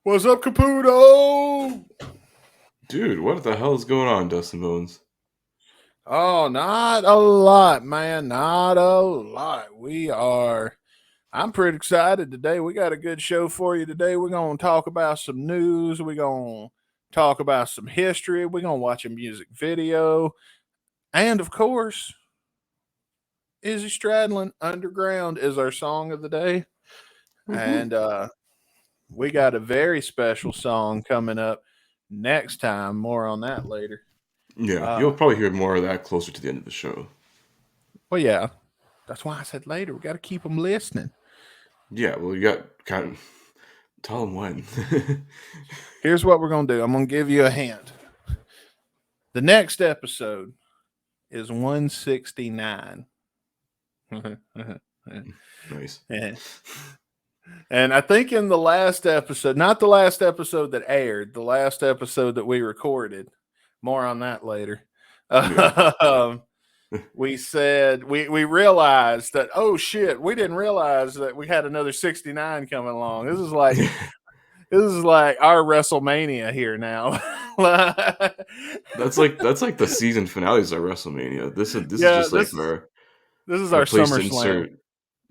What's up, Caputo? Dude, what the hell is going on, Dustin Bonez? Oh, not a lot, man. Not a lot. I'm pretty excited today. We got a good show for you today. We're going to talk about some news. We're going to talk about some history. We're going to watch a music video. And of course, Izzy Stradlin, Underground is our song of the day. And we got a very special song coming up next time. More on that later. Yeah, you'll probably hear more of that closer to the end of the show. Well, yeah. That's why I said later. We got to keep them listening. Yeah, well, you got kind of tell them when. Here's what we're going to do. I'm going to give you a hint. The next episode is 169. Nice. And I think in the last episode, not the last episode that aired, the last episode that we recorded, more on that later. We said we realized that, oh shit, we didn't realize that we had another 69 coming along. This is like our WrestleMania here now. That's like the season finales of WrestleMania. This is just like this is our place to SummerSlam. insert.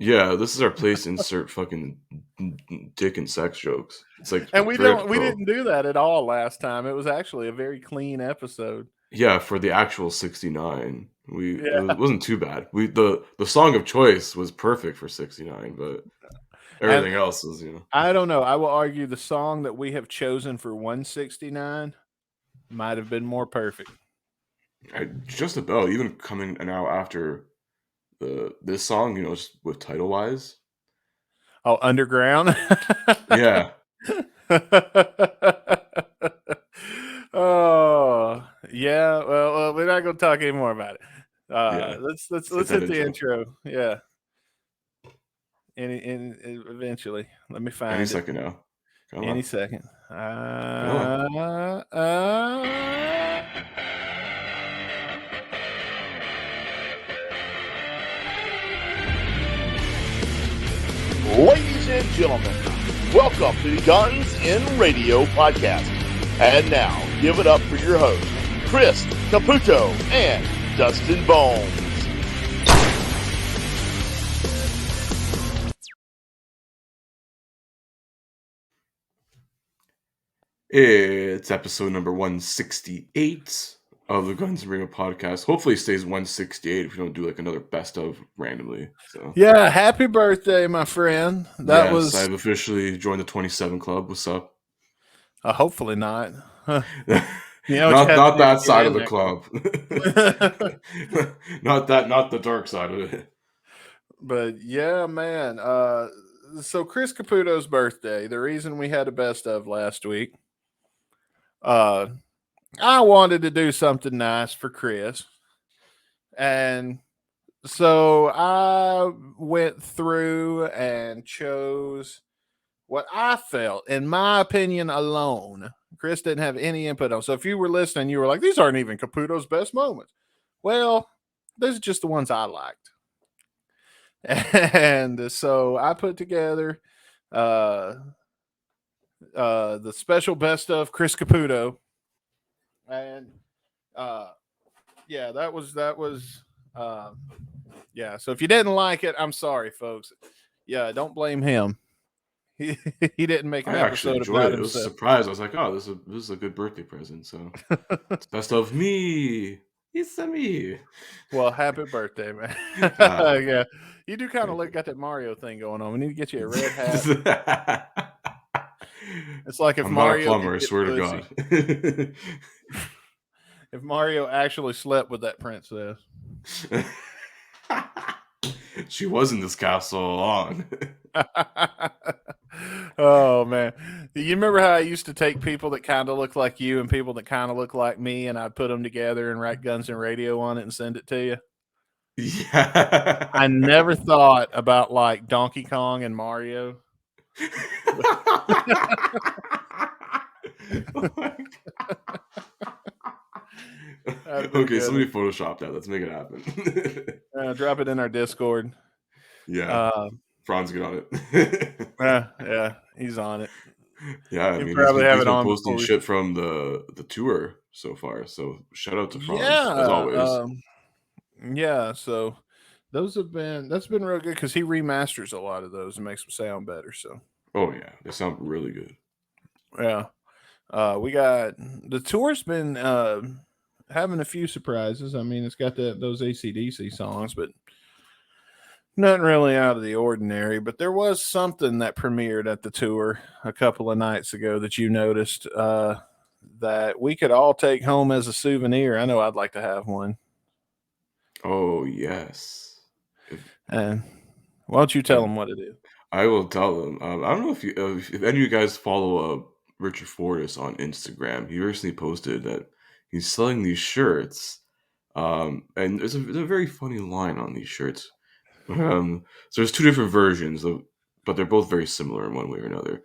Yeah, this is our place to insert fucking dick and sex jokes. It's like, and we didn't do that at all last time. It was actually a very clean episode. Yeah, for the actual 69. It wasn't too bad. The song of choice was perfect for 69, but everything else is, I don't know. I will argue the song that we have chosen for 169 might have been more perfect. Just about, even coming now after this song, just with title wise. Oh, Underground? Yeah. Oh, yeah. Well, we're not going to talk anymore about it. Let's hit the intro. Yeah. Eventually, let me find any it. Second now. Any second. Ladies and gentlemen, welcome to the Guns in Radio podcast. And now, give it up for your hosts, Chris, Caputo, and Dustin Bonez. It's episode number 168 of the Guns in Radio podcast. Hopefully it stays 168 if we don't do like another best of randomly. So yeah, happy birthday, my friend. I've officially joined the 27 club. What's up? Hopefully not. Not that side of the club. not the dark side of it. But yeah, man. So Chris Caputo's birthday, the reason we had a best of last week, I wanted to do something nice for Chris. And so I went through and chose what I felt, in my opinion alone. Chris didn't have any input on. So if you were listening, you were like, these aren't even Caputo's best moments. Well, those are just the ones I liked. And so I put together the special best of Chris Caputo. And that was so if you didn't like it, I'm sorry, folks. Yeah, don't blame him. He didn't make an episode about it. It was a surprise. I was like, oh, this is a good birthday present. So it's best of me. It's me. Well, happy birthday, man. Yeah. You do kind of got that Mario thing going on. We need to get you a red hat. It's like if I'm Mario not a plumber, I swear to God. If Mario actually slept with that princess. She was in this castle all along. Oh, man. You remember how I used to take people that kind of look like you and people that kind of look like me, and I'd put them together and write Guns and Radio on it and send it to you? Yeah. I never thought about like Donkey Kong and Mario. Oh my God. Okay, somebody Photoshop that. Let's make it happen. Drop it in our Discord. Yeah. Franz, get on it. Yeah, he's on it. Yeah, I You mean, probably have he's it been on posting before. shit from the tour so far. So shout out to Franz as Yeah, always. yeah. So that's been real good because he remasters a lot of those and makes them sound better. So Oh yeah, they sound really good. yeah, we got the tour's been having a few surprises. I mean, it's got those AC/DC songs, but nothing really out of the ordinary. But there was something that premiered at the tour a couple of nights ago that you noticed that we could all take home as a souvenir. I know I'd like to have one. Oh yes. If, And why don't you tell and them what it is? I will tell them. I don't know if any of you guys follow Richard Fortis on Instagram. He recently posted that he's selling these shirts. And there's a very funny line on these shirts. So there's two different versions, but they're both very similar in one way or another.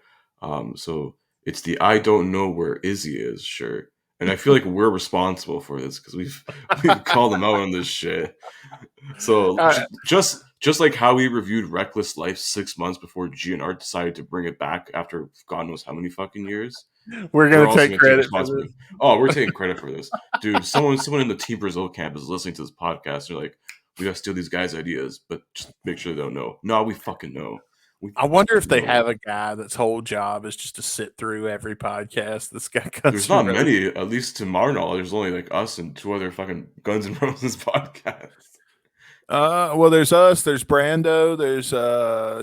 So it's the "I don't know where Izzy is" shirt, and I feel like we're responsible for this because we've called them out on this shit. So Uh, just like how we reviewed Reckless Life 6 months before GNR decided to bring it back after God knows how many fucking years, we're we're gonna also take going to take credit for this. responsibility. Oh, we're taking credit for this, dude. Someone in the Team Brazil camp is listening to this podcast. They're like, we gotta steal these guys' ideas, but just make sure they don't know. No, we fucking know. I wonder if they know. have a guy that's whole job is just to sit through every podcast. This guy There's not many, at least to my knowledge. There's only like us and two other fucking Guns N' Roses podcasts. Well, there's us. There's Brando. There's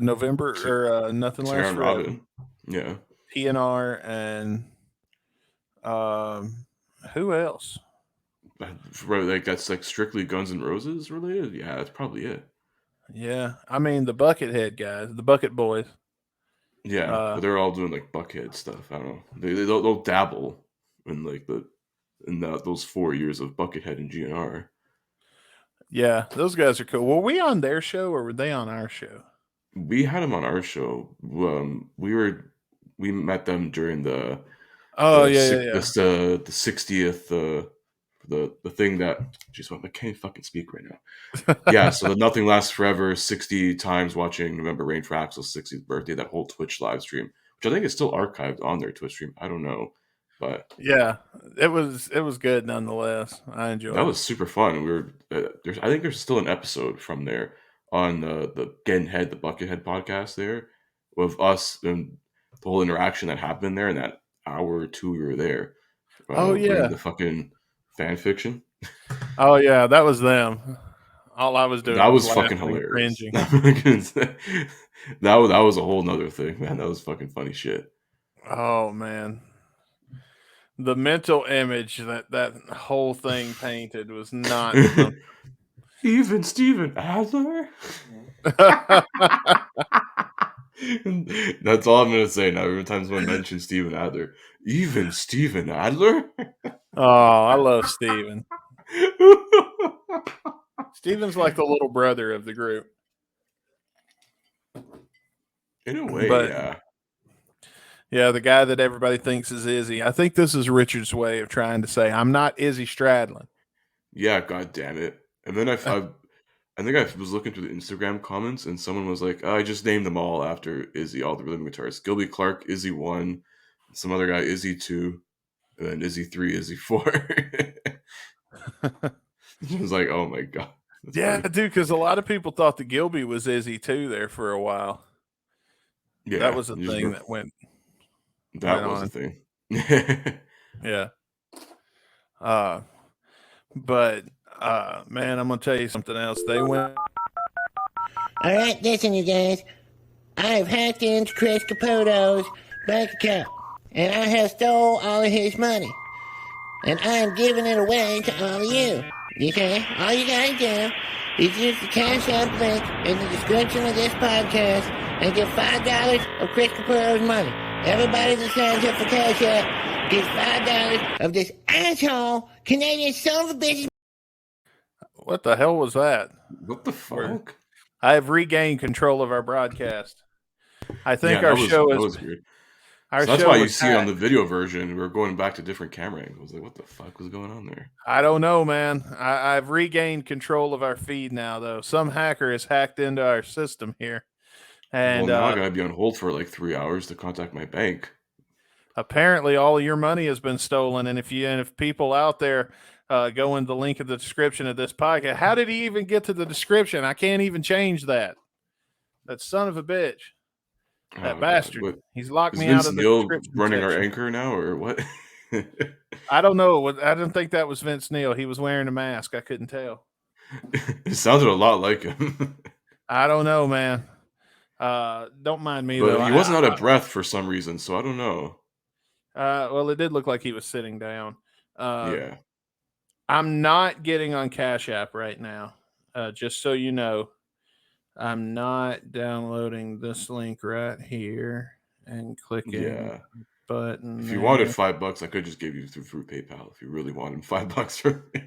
November or Nothing Sarah Lasts and Forever. Robin. Yeah. PNR and who else? Right, like that's like strictly Guns N' Roses related. Yeah, that's probably it. Yeah, I mean the Buckethead guys, the Bucket Boys. Yeah, but they're all doing like Buckhead stuff. I don't know. They'll dabble in like those 4 years of Buckethead and GNR. Yeah, those guys are cool. Were we on their show or were they on our show? We had them on our show. We met them during the Oh the yeah, six- yeah, yeah. the 60th the thing that jeez, I can't fucking speak right now. Yeah, so the Nothing Lasts Forever 60 times watching Remember Rain for Axel's 60th birthday, that whole Twitch live stream, which I think is still archived on their Twitch stream. I don't know, but Yeah, it was good nonetheless. I that enjoyed it. was super fun. We were I think there's still an episode from there on the the Buckethead podcast there with us and the whole interaction that happened there in that hour or two we were there. Oh Reading yeah. the fucking fan fiction. Oh yeah, that was them. All I was doing That was was laughing fucking and hilarious. cringing. That was a whole nother thing, man. That was fucking funny shit. Oh man. The mental image that whole thing painted was not something. Even Steven Adler. That's all I'm gonna say now. Every time someone mentions Steven Adler, even Steven Adler. Oh, I love Steven. Steven's like the little brother of the group. In a way, But yeah. yeah, the guy that everybody thinks is Izzy. I think this is Richard's way of trying to say I'm not Izzy Stradlin. Yeah, god damn it. And then I think I was looking through the Instagram comments and someone was like, oh, I just named them all after Izzy, all the rhythm guitarists. Gilby Clark, Izzy 1, some other guy, Izzy 2, and then Izzy 3, Izzy 4. It was like, oh my god. Yeah, funny. dude, because a lot of people thought that Gilby was Izzy too there for a while. Yeah. That was a thing that went was on. a thing. Yeah. But man, I'm gonna tell you something else. They went. All right, listen, you guys. I have hacked into Chris Caputo's bank account, and I have stole all of his money, and I am giving it away to all of you. Okay? All you gotta do is use the Cash App link in the description of this podcast and get $5 of Chris Caputo's money. Everybody that signs up for Cash App gets $5 of this asshole Canadian son of a bitch. What the hell was that? What the fuck? I have regained control of our broadcast. I think our show that is. was weird. Our So that's show why you was see on hacked. the video version, we're going back to different camera angles. Like, what the fuck was going on there? I don't know, man. I've regained control of our feed now, though. Some hacker has hacked into our system here, and Well, now I gotta be on hold for like 3 hours to contact my bank. Apparently, all of your money has been stolen. And if people out there go in the link in the description of this podcast, how did he even get to the description? I can't even change that. That son of a bitch. That Oh god, bastard. what He's locked is me out Vince of the Neil description running our section. anchor now, or what? I don't know. I didn't think that was Vince Neil. He was wearing a mask. I couldn't tell. It sounded a lot like him. I don't know, man. Don't mind me But though. he wasn't out of breath for some reason, so I don't know. Well, it did look like he was sitting down. Yeah. I'm not getting on Cash App right now. Just so you know, I'm not downloading this link right here and clicking Yeah. button. If you there. wanted $5, I could just give you through PayPal if you really wanted $5 from me.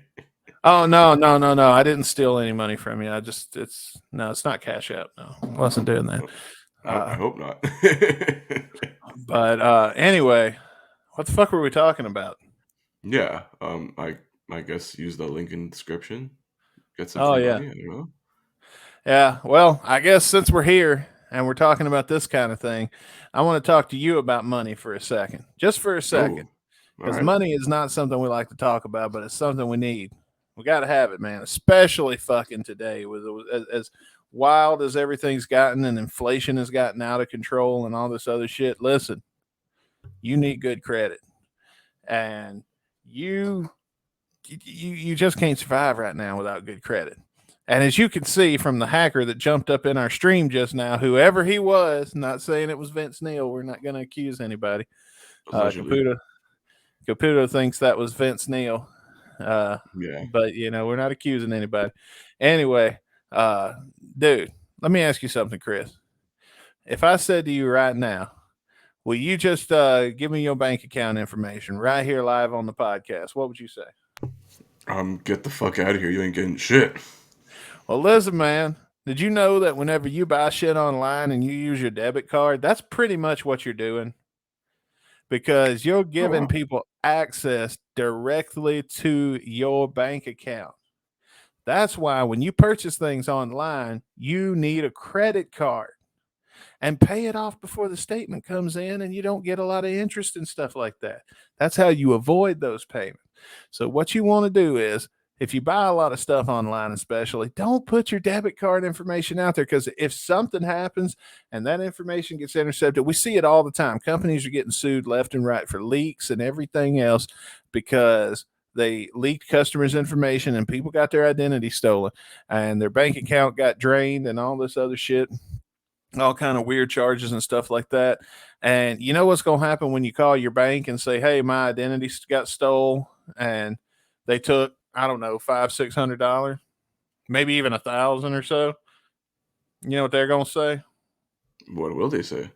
Oh no. I didn't steal any money from you. It's not Cash App. No, I wasn't doing that. I hope not. But anyway, what the fuck were we talking about? Yeah. I guess use the link in the description. Get some Oh free yeah. money. I don't know. Yeah, well, I guess since we're here and we're talking about this kind of thing, I want to talk to you about money for a second, just for a second, All because right. money is not something we like to talk about, but it's something we need. We got to have it, man, especially fucking today with as wild as everything's gotten and inflation has gotten out of control and all this other shit. Listen, you need good credit, and you just can't survive right now without good credit. And as you can see from the hacker that jumped up in our stream just now, whoever he was, not saying it was Vince Neil, we're not going to accuse anybody. Allegedly. Caputo thinks that was Vince Neil. Yeah. But, we're not accusing anybody. Anyway, dude, let me ask you something, Chris. If I said to you right now, will you just give me your bank account information right here live on the podcast? What would you say? Get the fuck out of here. You ain't getting shit. Well, listen, man, did you know that whenever you buy shit online and you use your debit card, that's pretty much what you're doing? Because you're giving people access directly to your bank account. That's why when you purchase things online, you need a credit card and pay it off before the statement comes in, and you don't get a lot of interest and stuff like that. That's how you avoid those payments. So what you want to do is, if you buy a lot of stuff online, especially, don't put your debit card information out there, because if something happens and that information gets intercepted, we see it all the time. Companies are getting sued left and right for leaks and everything else because they leaked customers' information and people got their identity stolen and their bank account got drained and all this other shit, all kind of weird charges and stuff like that. And you know what's going to happen when you call your bank and say, hey, my identity got stole, and they took, I don't know, $500-$600, maybe even $1,000 or so. You know what they're going to say? What will they say?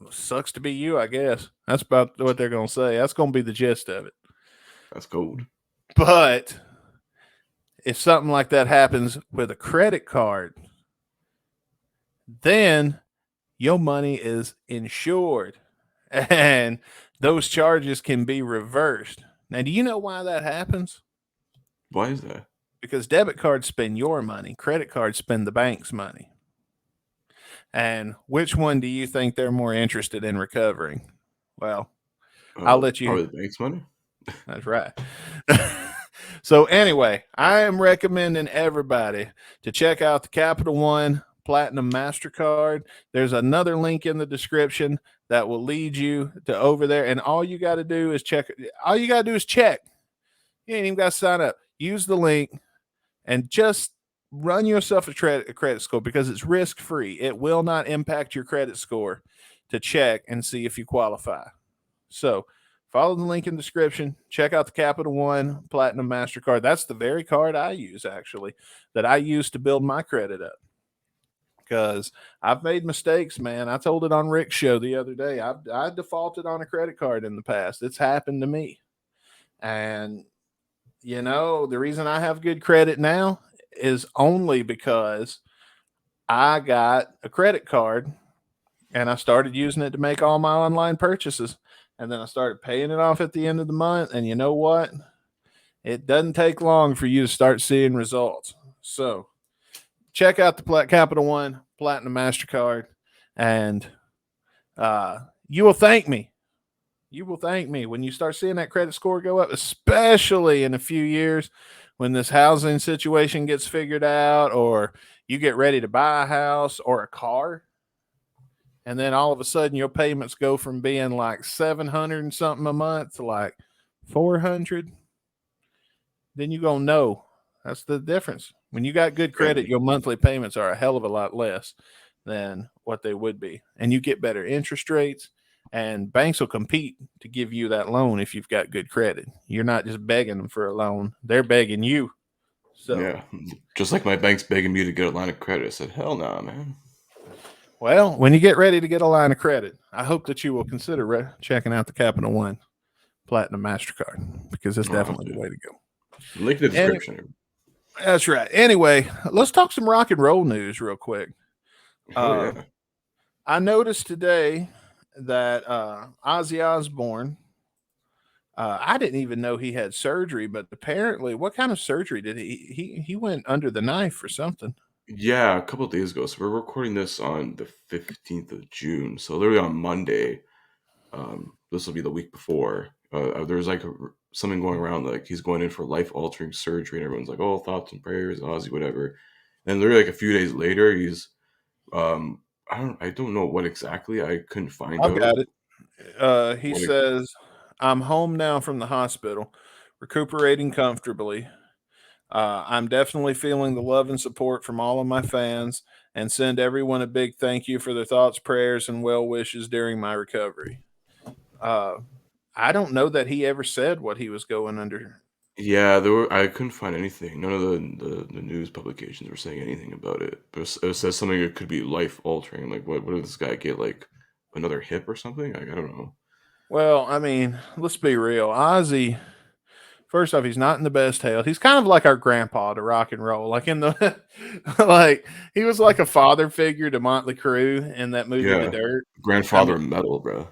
Sucks to be you, I guess. That's about what they're going to say. That's going to be the gist of it. That's gold. But if something like that happens with a credit card, then your money is insured and those charges can be reversed. Now, do you know why that happens? Why is that? Because debit cards spend your money, credit cards spend the bank's money. And which one do you think they're more interested in recovering? Well, I'll let you. Probably the bank's money. That's right. So anyway, I am recommending everybody to check out the Capital One Platinum MasterCard. There's another link in the description that will lead you to over there. And all you got to do is check. All you got to do is check. You ain't even got to sign up. Use the link and just run yourself a credit score, because it's risk-free. It will not impact your credit score to check and see if you qualify. So follow the link in the description. Check out the Capital One Platinum MasterCard. That's the very card I use, actually, that I use to build my credit up. Because I've made mistakes, man. I told it on Rick's show the other day. I defaulted on a credit card in the past. It's happened to me. And, the reason I have good credit now is only because I got a credit card and I started using it to make all my online purchases. And then I started paying it off at the end of the month. And you know what? It doesn't take long for you to start seeing results. So check out the Capital One Platinum MasterCard, and you will thank me You will thank me when you start seeing that credit score go up, especially in a few years when this housing situation gets figured out, or you get ready to buy a house or a car. And then all of a sudden your payments go from being like 700 and something a month to like 400. Then you're going to know that's the difference. When you got good credit, your monthly payments are a hell of a lot less than what they would be. And you get better interest rates, and banks will compete to give you that loan if you've got good credit. You're not just begging them for a loan, they're begging you. So, Yeah, just like my bank's begging me to get a line of credit. I said, hell nah, man. well, when you get ready to get a line of credit, I hope that you will consider checking out the Capital One Platinum MasterCard, because it's definitely the way to go. Link in the description. That's right. Anyway, let's talk some rock and roll news real quick. Oh, yeah. I noticed today that Ozzy Osbourne, I didn't even know he had surgery, but apparently, what kind of surgery did he went under the knife for something? Yeah, a couple of days ago. So we're recording this on the 15th of June. So literally on Monday, this will be the week before. There's like something going around like he's going in for life-altering surgery, and everyone's like, "Oh, thoughts and prayers, Ozzy, whatever." And literally like a few days later, he's I don't know what exactly. I couldn't find I've out. got it. He says, "I'm home now from the hospital, recuperating comfortably. I'm definitely feeling the love and support from all of my fans, and send everyone a big thank you for their thoughts, prayers, and well wishes during my recovery." I don't know that he ever said what he was going under. Yeah, I couldn't find anything. None of the news publications were saying anything about it. But it says something that could be life-altering. Like what did this guy get, like another hip or something? I don't know. Well, I mean, let's be real. Ozzy, first off, he's not in the best health. He's kind of like our grandpa to rock and roll. Like in the like he was like a father figure to Motley Crue in that movie The Yeah, Dirt. I grandfather mean, of metal, bro.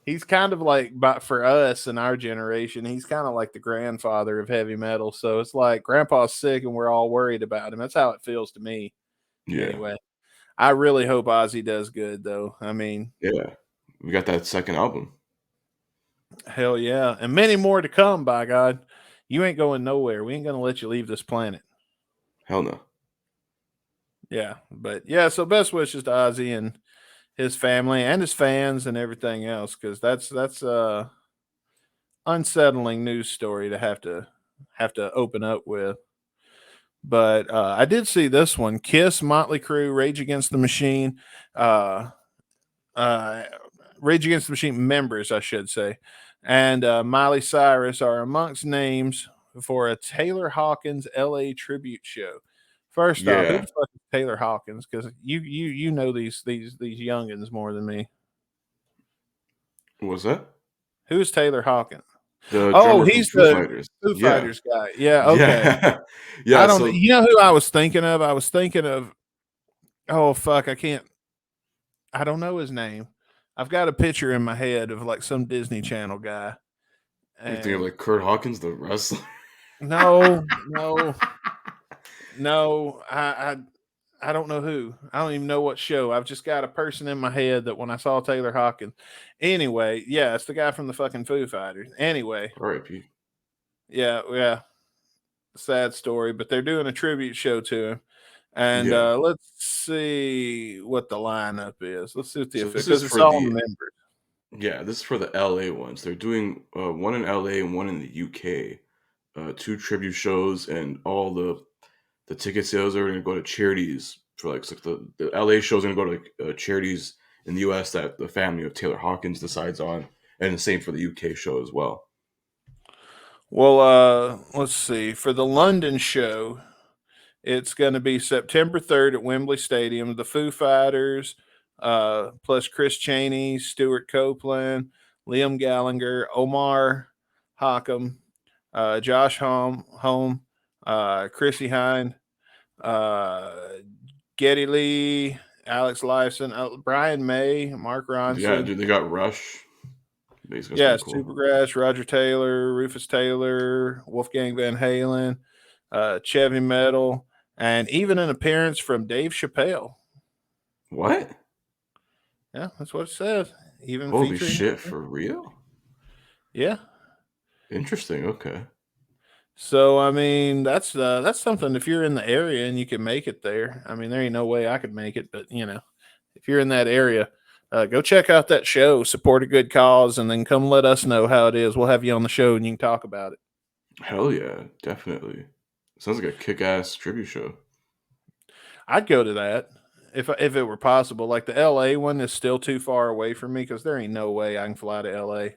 he's kind of like, but for us in our generation, he's kind of like the grandfather of heavy metal. So it's like grandpa's sick and we're all worried about him. That's how it feels to me. Yeah, Anyway, I really hope Ozzy does good though. I mean, yeah. We got that second album. hell yeah. And many more to come, by God. You ain't going nowhere. We ain't going to let you leave this planet. Hell no. Yeah. But yeah, so best wishes to Ozzy and his family and his fans and everything else, because that's unsettling news story to have to open up with. But I did see this one: Kiss, Motley Crue, Rage Against the Machine, uh, uh, Rage Against the Machine members, I should say, and Miley Cyrus are amongst names for a Taylor Hawkins LA tribute show. First off, who Yeah. the fuck is Taylor Hawkins? Because you know these youngins more than me. What was that? Who's Taylor Hawkins? The Oh, drummer from he's Foo the Fighters. Foo Yeah. Fighters guy. Yeah, okay. Yeah. I Yeah. don't. So You know who I was thinking of? I was thinking of. Oh fuck! I can't. I don't know his name. I've got a picture in my head of like some Disney Channel guy. you're thinking of And like Kurt Hawkins, the wrestler. no, no, no. I don't know who. I don't even know what show. I've just got a person in my head that when I saw Taylor Hawkins. Anyway, yeah, it's the guy from the fucking Foo Fighters. Anyway, R.I.P. yeah. Sad story, but they're doing a tribute show to him. And Yeah. let's see what the lineup is. Let's see what the So effect, this is because it's for all the members. this is for the LA ones. They're doing one in LA and one in the UK. Two tribute shows, and all the ticket sales are going to go to charities for like so the LA shows are going to go to charities in the US that the family of Taylor Hawkins decides on, and the same for the UK show as well. Well, let's see. For the London show, it's going to be September 3rd at Wembley Stadium. The Foo Fighters, plus Chris Chaney, Stuart Copeland, Liam Gallagher, Omar Hockham, Josh Home, Chrissy Hine, uh, Geddy Lee, Alex Lifeson, Brian May, Mark Yeah, Ronson. dude, they got Rush. Basically, Yeah, that's pretty cool. Supergrass, Roger Taylor, Rufus Taylor, Wolfgang Van Halen, Chevy Metal, and even an appearance from Dave Chappelle. What? Yeah, that's what it says. Even Holy featuring. shit, for real? Yeah. Interesting. Okay. So I mean, that's something. If you're in the area and you can make it there, I mean, there ain't no way I could make it, but if you're in that area, go check out that show, support a good cause, and then come let us know how it is. We'll have you on the show and you can talk about it. Hell yeah, definitely. Sounds like a kick-ass tribute show. I'd go to that if it were possible. Like the L.A. one is still too far away from me because there ain't no way I can fly to L.A.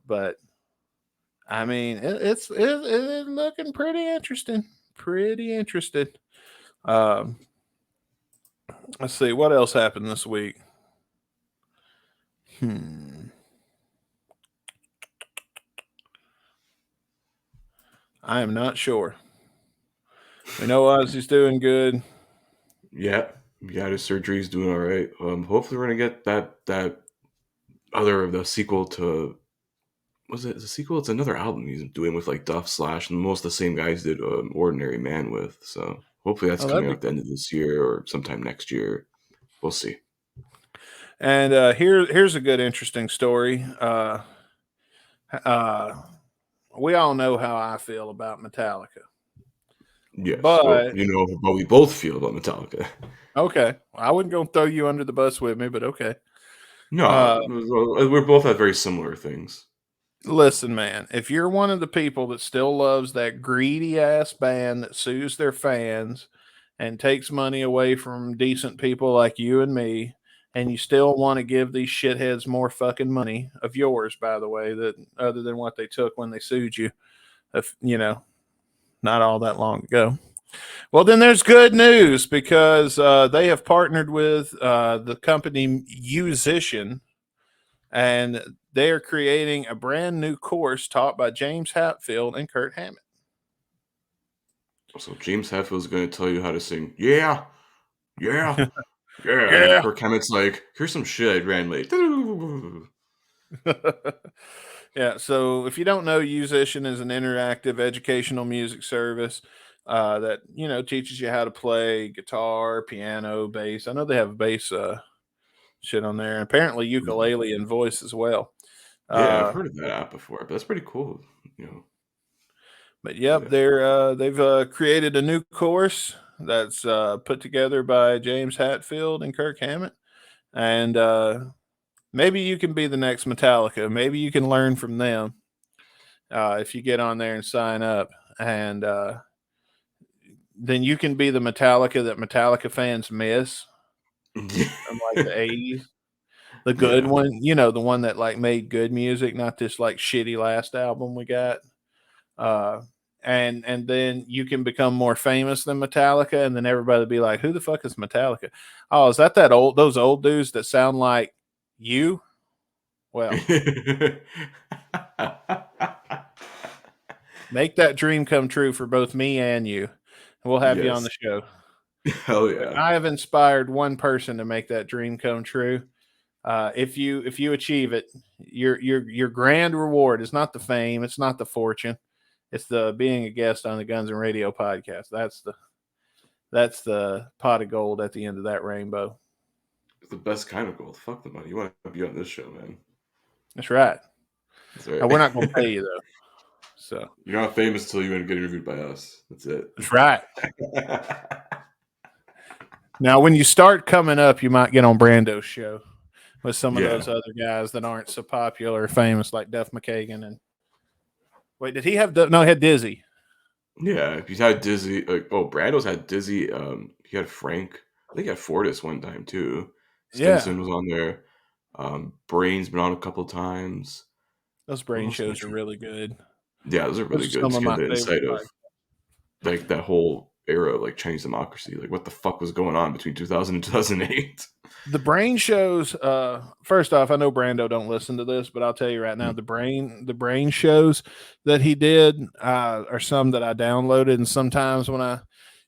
But I mean, it's looking pretty interesting. Pretty interested. Um, let's see what else happened this week. I am not sure. We know Ozzy's doing good. Yeah, his surgery's doing all right. Hopefully we're gonna get that the sequel to, was it the sequel? It's another album he's doing with like Duff Slash and most of the same guys did Ordinary Man with. So hopefully that's Oh, coming that'd out be at the end of this year or sometime next year. We'll see. And here's a good, interesting story. Uh, we all know how I feel about Metallica, Yes. Well, but you know how we both feel about Metallica. okay, I wouldn't go throw you under the bus with me, but okay. No, Uh, we're both at very similar things. listen, man, if you're one of the people that still loves that greedy ass band that sues their fans and takes money away from decent people like you and me, and you still want to give these shitheads more fucking money of yours, by the way, that other than what they took when they sued you, if not all that long ago. Well, then there's good news because they have partnered with the company Musician, and they are creating a brand new course taught by James Hetfield and Kurt Hammett. So James Hetfield's going to tell you how to sing. Yeah, yeah, yeah. And then Yeah. Kirk Hammett's like, here's some shit I ran late. Yeah. So if you don't know, Musician is an interactive educational music service that teaches you how to play guitar, piano, bass. I know they have bass shit on there, and apparently ukulele and voice as well. Yeah, I've Uh, heard of that app before, but that's pretty cool. You know, but yep, yeah. they've created a new course that's put together by James Hetfield and Kirk Hammett, and maybe you can be the next Metallica. Maybe you can learn from them if you get on there and sign up, and then you can be the Metallica that Metallica fans miss from like the 80s. The good Yeah. one, the one that like made good music, not this like shitty last album we got. Uh, and then you can become more famous than Metallica, and then everybody will be like, "Who the fuck is Metallica? Oh, is that those old dudes that sound like you?" Well, make that dream come true for both me and you. We'll have you on Yes. the show. Hell But yeah. I have inspired one person to make that dream come true. If you achieve it, your grand reward is not the fame, it's not the fortune, it's the being a guest on the Guns and Radio podcast. That's the pot of gold at the end of that rainbow. It's the best kind of gold. Fuck the money. You want to be on this show, man. That's right. That's Now, we're not going to right. pay you though. So You're not famous till you get interviewed by us. That's it. that's right. Now, when you start coming up, you might get on Brando's show with some of Yeah. those other guys that aren't so popular or famous, like Duff McKagan. And wait, did he have? No, he had Dizzy. Yeah, he's had Dizzy. Brando's had Dizzy. He had Frank. I think he had Fortis one time too. Yeah, Stinson was on there. Brain's been on a couple times. those What brain else am I shows are trying- really good. Yeah, those are Those really are good. some To of get my the favorite. insight of like that whole era of like Chinese democracy, like what the fuck was going on between 2000 and 2008. The brain shows. First off, I know Brando don't listen to this, but I'll tell you right now, the brain shows that he did are some that I downloaded, and sometimes when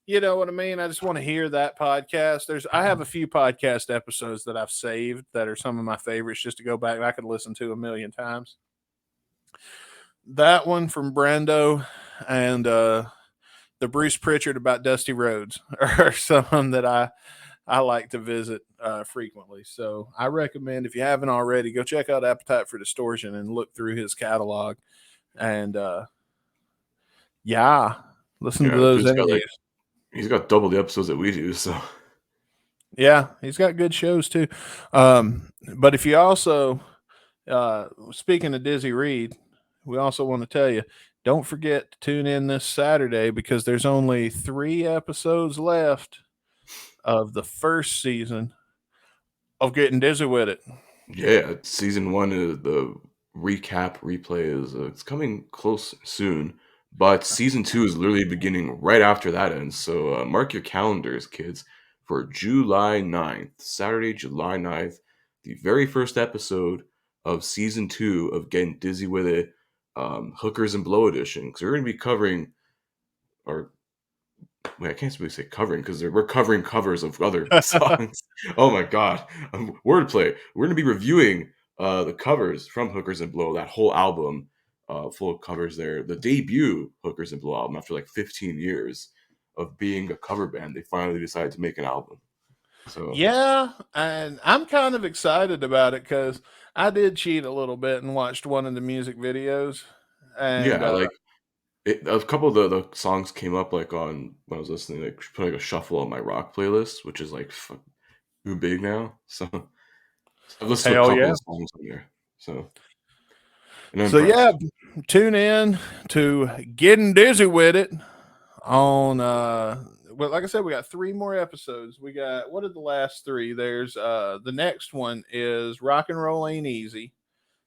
you know what I mean, I just want to hear that podcast. I have a few podcast episodes that I've saved that are some of my favorites, just to go back and I could listen to a million times. That one from Brando and the Bruce Pritchard about Dusty Rhodes are some that I like to visit frequently. So I recommend, if you haven't already, go check out Appetite for Distortion and look through his catalog. And yeah, listen to Yeah, those dude's got interviews. he's got double the episodes that we do. So Yeah, he's got good shows too. But if you also, speaking of Dizzy Reed, we also want to tell you, don't forget to tune in this Saturday because there's only 3 episodes left of the first season of Getting Dizzy with It. yeah, season 1 is the recap replay is it's coming close soon, but season 2 is literally beginning right after that ends. So mark your calendars, kids, for July 9th, Saturday, July 9th, the very first episode of season 2 of Getting Dizzy with It, Hookers and Blow edition. Because we're going to be covering, or wait, I can't really say covering because we're covering covers of other songs. Oh my god, wordplay. We're going to be reviewing the covers from Hookers and Blow, that whole album, full of covers there. The debut Hookers and Blow album after like 15 years of being a cover band, they finally decided to make an album. So Yeah, and I'm kind of excited about it because I did cheat a little bit and watched one of the music videos. And yeah, like a couple of the songs came up like on when I was listening, like put like a shuffle on my rock playlist, which is like too big now. So I've listened to a hell couple yeah. of songs on there. So and I'm So yeah, impressed. tune in to Getting Dizzy with It on well, like I said, we got 3 more episodes. We got, what are the last 3? There's the next one is Rock and Roll Ain't Easy.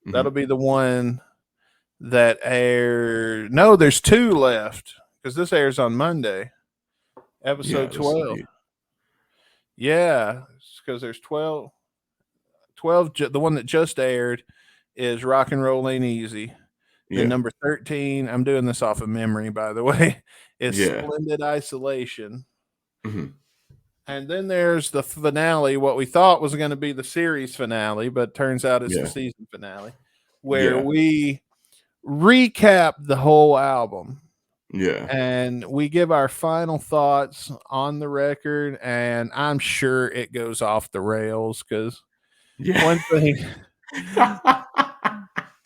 That'll Mhm. be the one that aired. No, there's 2 left because this airs on Monday. Yeah, Episode this will 12. be Yeah, because there's 12. The one that just aired is Rock and Roll Ain't Easy. Then yeah, number 13, I'm doing this off of memory, by the way, is yeah. Splendid Isolation. Mhm. And then there's the finale, what we thought was going to be the series finale, but turns out it's the Yeah, season finale, where yeah, we recap the whole album yeah, and we give our final thoughts on the record. And I'm sure it goes off the rails because yeah. one thing.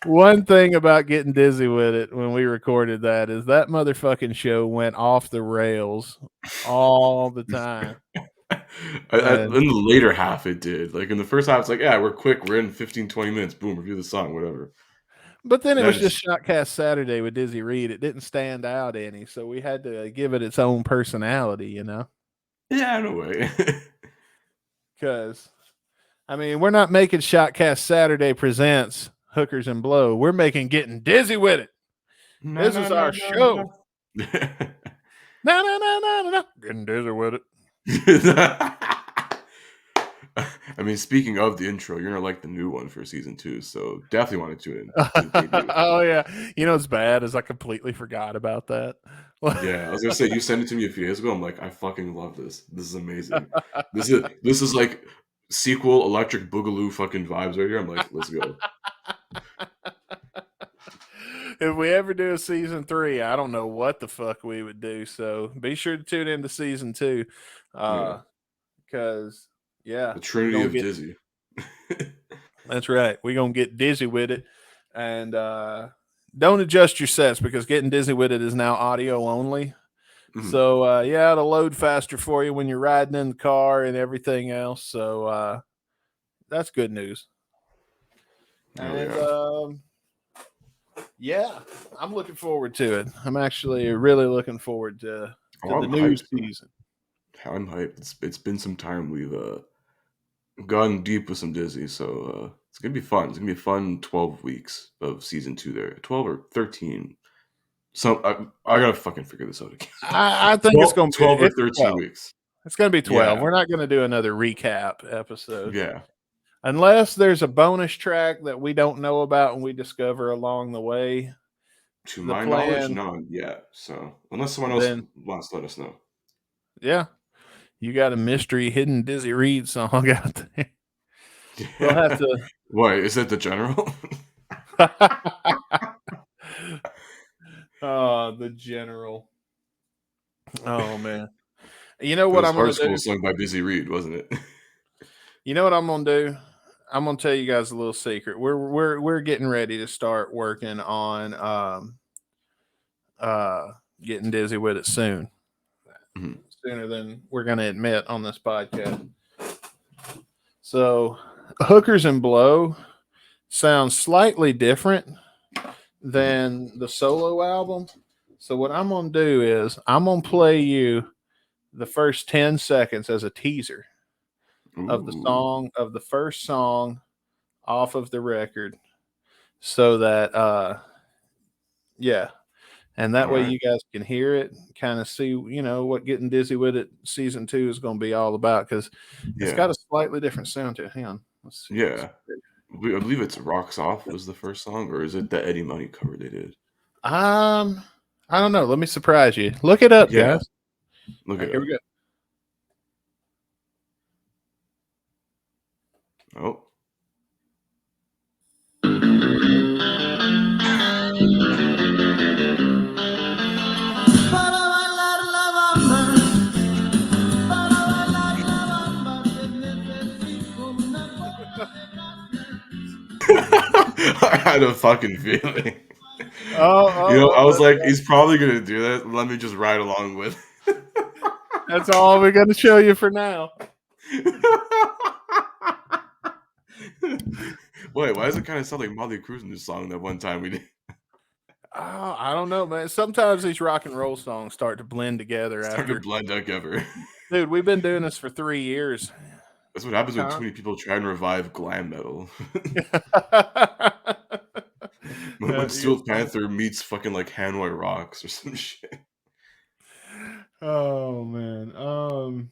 One thing about Getting Dizzy with It when we recorded that is that motherfucking show went off the rails all the time. In And the later half, it did. Like in the first half, it's like, yeah, we're quick. We're in 15, 20 minutes. Boom, review the song, whatever. but then it And I was just just, Shotcast Saturday with Dizzy Reed. It didn't stand out any, so we had to give it its own personality, you know? yeah, in a way. Because I mean, we're not making Shotcast Saturday presents Hookers and Blow. We're making Getting Dizzy with It. No, This no, is no, our no, show. no. No, no, no, no, no, no. Getting Dizzy with It. I mean, speaking of the intro, you're gonna like the new one for season 2, so definitely want to tune in to the debut. Oh yeah, you know what's bad is I completely forgot about that. Yeah, I was gonna say you sent it to me a few days ago. I'm like, I fucking love this. This is amazing. This is like sequel Electric Boogaloo fucking vibes right here. I'm like, let's go. If we ever do a season 3, I don't know what the fuck we would do. So be sure to tune into season 2, Yeah, because yeah, the we Trinity gonna of get. Dizzy. That's right. We're gonna get dizzy with it, and don't adjust your sets because Getting Dizzy with It is now audio only. Mhm. So yeah, it'll load faster for you when you're riding in the car and everything else. So that's good news. Oh And yeah. yeah, I'm looking forward to it. I'm actually really looking forward to Oh, the I'm new hyped. season. I'm hyped. It's been some time we've gone deep with some Dizzy, so it's gonna be fun. It's gonna be a fun 12 weeks of season 2 there. 12 or 13. So I gotta fucking figure this out again. I think it's 12, gonna be 12 or it's 13 12. weeks. It's gonna be 12. Yeah, We're not gonna do another recap episode. yeah. Unless there's a bonus track that we don't know about and we discover along the way. To The my knowledge, plan, none yet. So unless someone else then wants to let us know. yeah, you got a mystery hidden Dizzy Reed song out there. We'll have to. Why is it the general? Oh, the general. Oh man. You know It what was I'm gonna Hard School do? sung by Busy Reed, wasn't it? You know what I'm gonna do? I'm gonna tell you guys a little secret. We're getting ready to start working on uh getting dizzy with it soon. Mhm. Sooner than we're gonna admit on this podcast. So Hookers and Blow sounds slightly different than the solo album. So what I'm gonna do is I'm gonna play you the first 10 seconds as a teaser of Ooh, the first song off of the record so that yeah, and that all way right. you guys can hear it, kind of see, what Getting Dizzy with It season 2 is going to be all about cuz it's Yeah, got a slightly different sound to it. Hang on. Let's see. yeah. I believe it's "Rocks Off" was the first song, or is it the Eddie Money cover they did? Um I don't know. Let me surprise you. Look it up, Yeah, guys. look All right, it here we up. go. Oh, I had a fucking feeling. I was like, he's probably gonna do that. Let me just ride along with. That's all we're going to show you for now. Wait, why does it kind of sound like Molly Cruz in this song that one time we did? Oh, I don't know, man. Sometimes these rock and roll songs start to blend together Start to after. blend together. Dude, we've been doing this for 3 years. That's what happens when too Huh? many people try and revive glam metal. when You- Steel Panther meets fucking like Hanoi Rocks or some shit. oh man.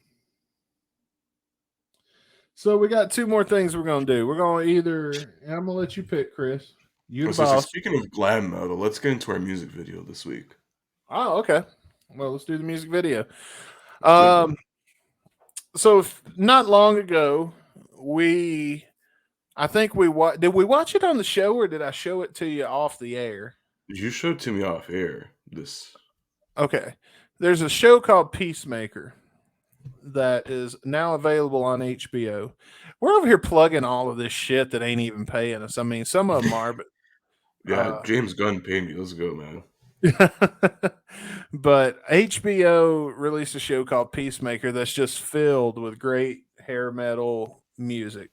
So we got 2 more things we're gonna do. We're gonna I'm gonna let you pick, Chris. You Oh, the so boss. speaking of glam metal, let's get into our music video this week. Oh, okay. Well, let's do the music video. Good one. So not long ago, I think did we watch it on the show or did I show it to you off the air? You showed to me off air this. Okay. There's a show called Peacemaker that is now available on HBO. We're over here plugging all of this shit that ain't even paying us. I mean, some of them are, but Yeah, James Gunn paid me. Let's go, man. but HBO released a show called Peacemaker that's just filled with great hair metal music.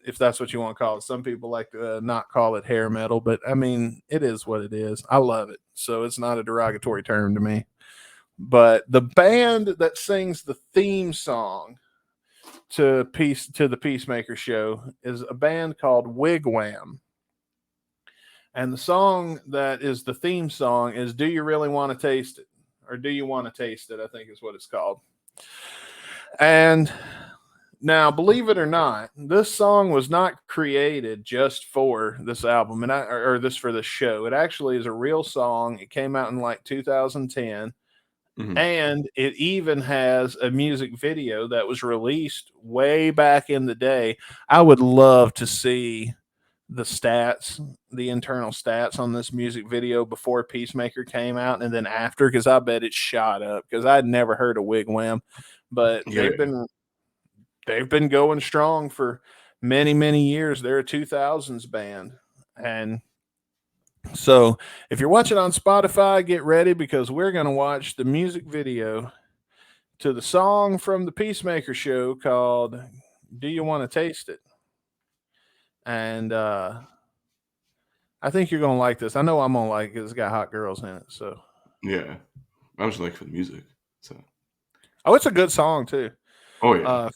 If that's what you want to call it. Some people like to not call it hair metal, but I mean, it is what it is. I love it. So it's not a derogatory term to me. But the band that sings the theme song to the Peacemaker show is a band called Wigwam. And the song that is the theme song is Do You Really Want to Taste It? Or Do You Want to Taste It? I think is what it's called. And now, believe it or not, this song was not created just for this album or this for this show. It actually is a real song. It came out in like 2010. Mhm. And it even has a music video that was released way back in the day. I would love to see the internal stats on this music video before Peacemaker came out and then after, because I bet it shot up because I'd never heard of Wigwam, but Yeah, they've been going strong for many, many years. They're a 2000s band. And so if you're watching on Spotify, get ready because we're going to watch the music video to the song from the Peacemaker show called Do You Want to Taste It? And I think you're going to like this. I know I'm going to like it because it's got hot girls in it. So, yeah. I'm just like for the music. So, oh, it's a good song too. oh yeah.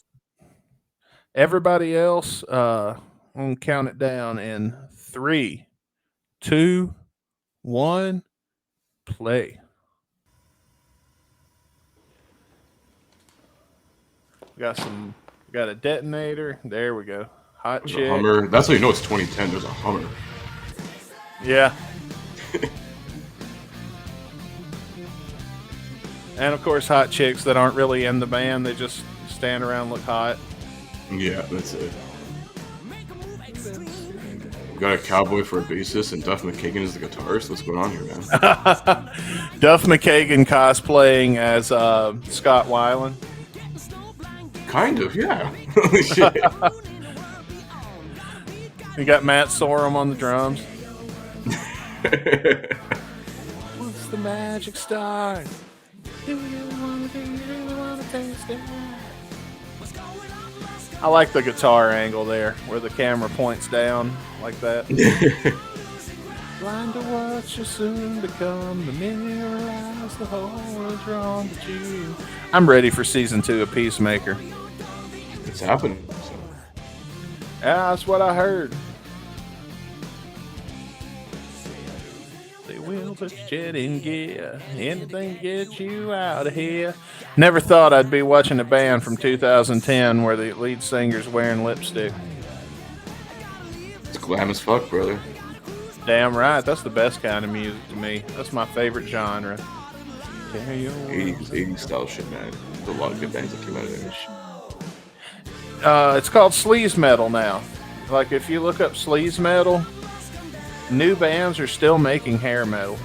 Everybody else, I'm going to count it down in 3, 2, 1, play. Got a detonator. There we go. Hot There's a chick. Hummer. That's how you know it's 2010. There's a Hummer. Yeah. And of course, hot chicks that aren't really in the band. They just stand around, look hot. Yeah, that's it. got a cowboy for a bassist and Duff McKagan is the guitarist. What's going on here, man? Duff McKagan cosplaying as Scott Weiland. Kind of, yeah. Holy shit. You got Matt Sorum on the drums. What's the magic star? Do you really want to taste it? I like the guitar angle there, where the camera points down like that. Blind to what you'll soon become, the mirror lies, the whole world drawn to you. I'm ready for season 2 of Peacemaker. It's happening. So. Yeah, that's what I heard. They will put your jet in gear, anything to get you out of here. Never thought I'd be watching a band from 2010 where the lead singer's wearing lipstick. It's glam as fuck, brother. Damn right, that's the best kind of music to me. That's my favorite genre. 80s style shit, man. There's a lot of good bands that came out of there. It's called sleaze metal now. Like, if you look up sleaze metal, new bands are still making hair metal.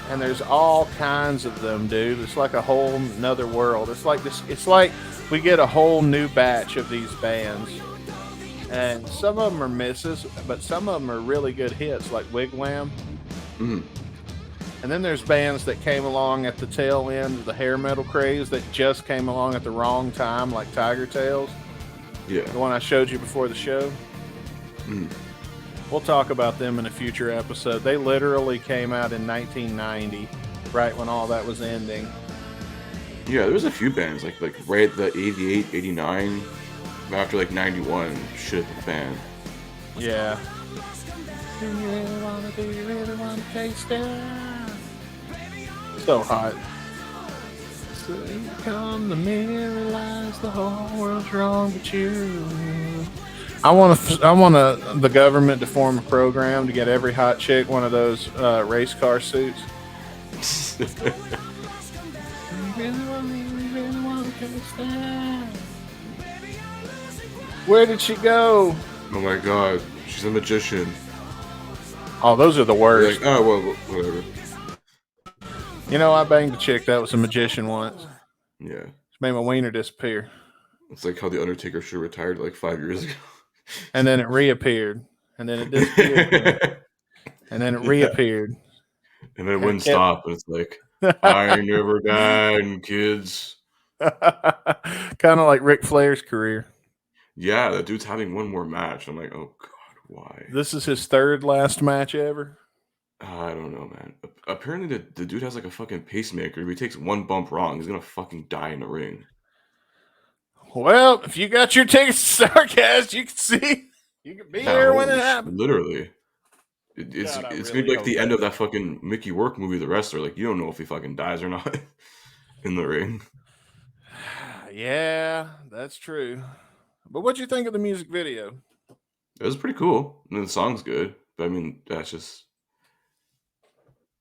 And there's all kinds of them, dude. It's like a whole nother world. It's like this. It's like we get a whole new batch of these bands. And some of them are misses, but some of them are really good hits, like Wigwam. Mm. And then there's bands that came along at the tail end of the hair metal craze that just came along at the wrong time, like Tiger Tails. Yeah. The one I showed you before the show. Mm. We'll talk about them in a future episode. They literally came out in 1990, right when all that was ending. Yeah, there was a few bands, like right at the 88, 89, after like 91, shit hit the fan. Yeah. Do you really want to taste it? So hot. So you come, the mirror lies, the whole world's wrong but you. I want the government to form a program to get every hot chick one of those race car suits. You really want to taste it? Where did she go? Oh my god, she's a magician. Oh, those are the worst. Like, oh, well, whatever. You know, I banged a chick that was a magician once. Yeah. She made my wiener disappear. It's like how The Undertaker should have retired like 5 years ago. And then it reappeared. And then it disappeared. And then it reappeared. And then it wouldn't stop. And it's like, I never died, kids. Kind of like Ric Flair's career. Yeah, that dude's having one more match. I'm like, oh, God, why? This is his third last match ever. I don't know, man. Apparently, the dude has like a fucking pacemaker. If he takes one bump wrong, he's going to fucking die in the ring. Well, if you got your tickets to Starcast, you can see. You can be there when it happens. Literally. It's God, going to really be like the hope end that- of that fucking Mickey Rourke movie, The Wrestler. Like, you don't know if he fucking dies or not in the ring. Yeah, that's true. But what'd you think of the music video? It was pretty cool. And the song's good. But I mean, that's just...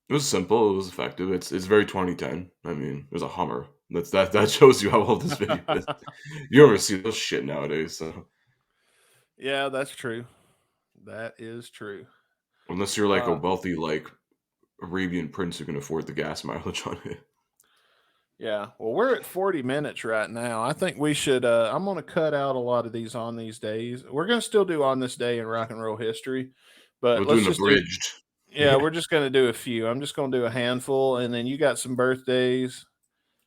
It was simple. It was effective. It's very 2010. I mean, it was a Hummer. That shows you how old this video is. You don't ever see those shit nowadays. So Yeah, that's true. That is true. unless you're like a wealthy like Arabian prince who can afford the gas mileage on it. Yeah. Well, we're at 40 minutes right now. I think we should I'm going to cut out a lot of these on these days. We're going to still do on this day in rock and roll history, but We're let's doing just abridged. yeah, we're just going to do a few. I'm just going to do a handful, and then you got some birthdays.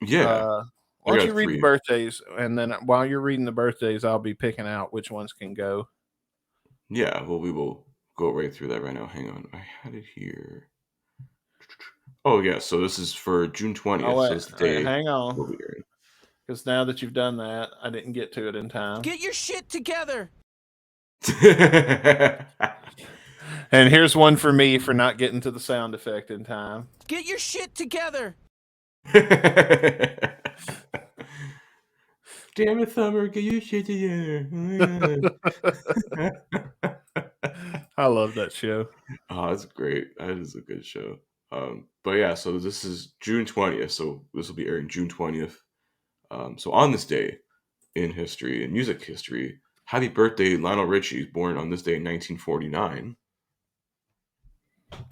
Yeah. Why don't got you read 3. the birthdays, and then while you're reading the birthdays, I'll be picking out which ones can go. Yeah, well, we will go right through that right now. Hang on. I had it here. Oh, yeah. So this is for June 20th. Oh, wait, so it's the day hang we'll on, be hearing. because now that you've done that, I didn't get to it in time. Get your shit together. And here's one for me for not getting to the sound effect in time. Get your shit together. Damn it, Summer, get your shit together. I love that show. Oh, that's great. That is a good show. But yeah, so this is June 20th. So this will be airing June 20th. So on this day in history, in music history, Happy birthday, Lionel Richie, born on this day in 1949.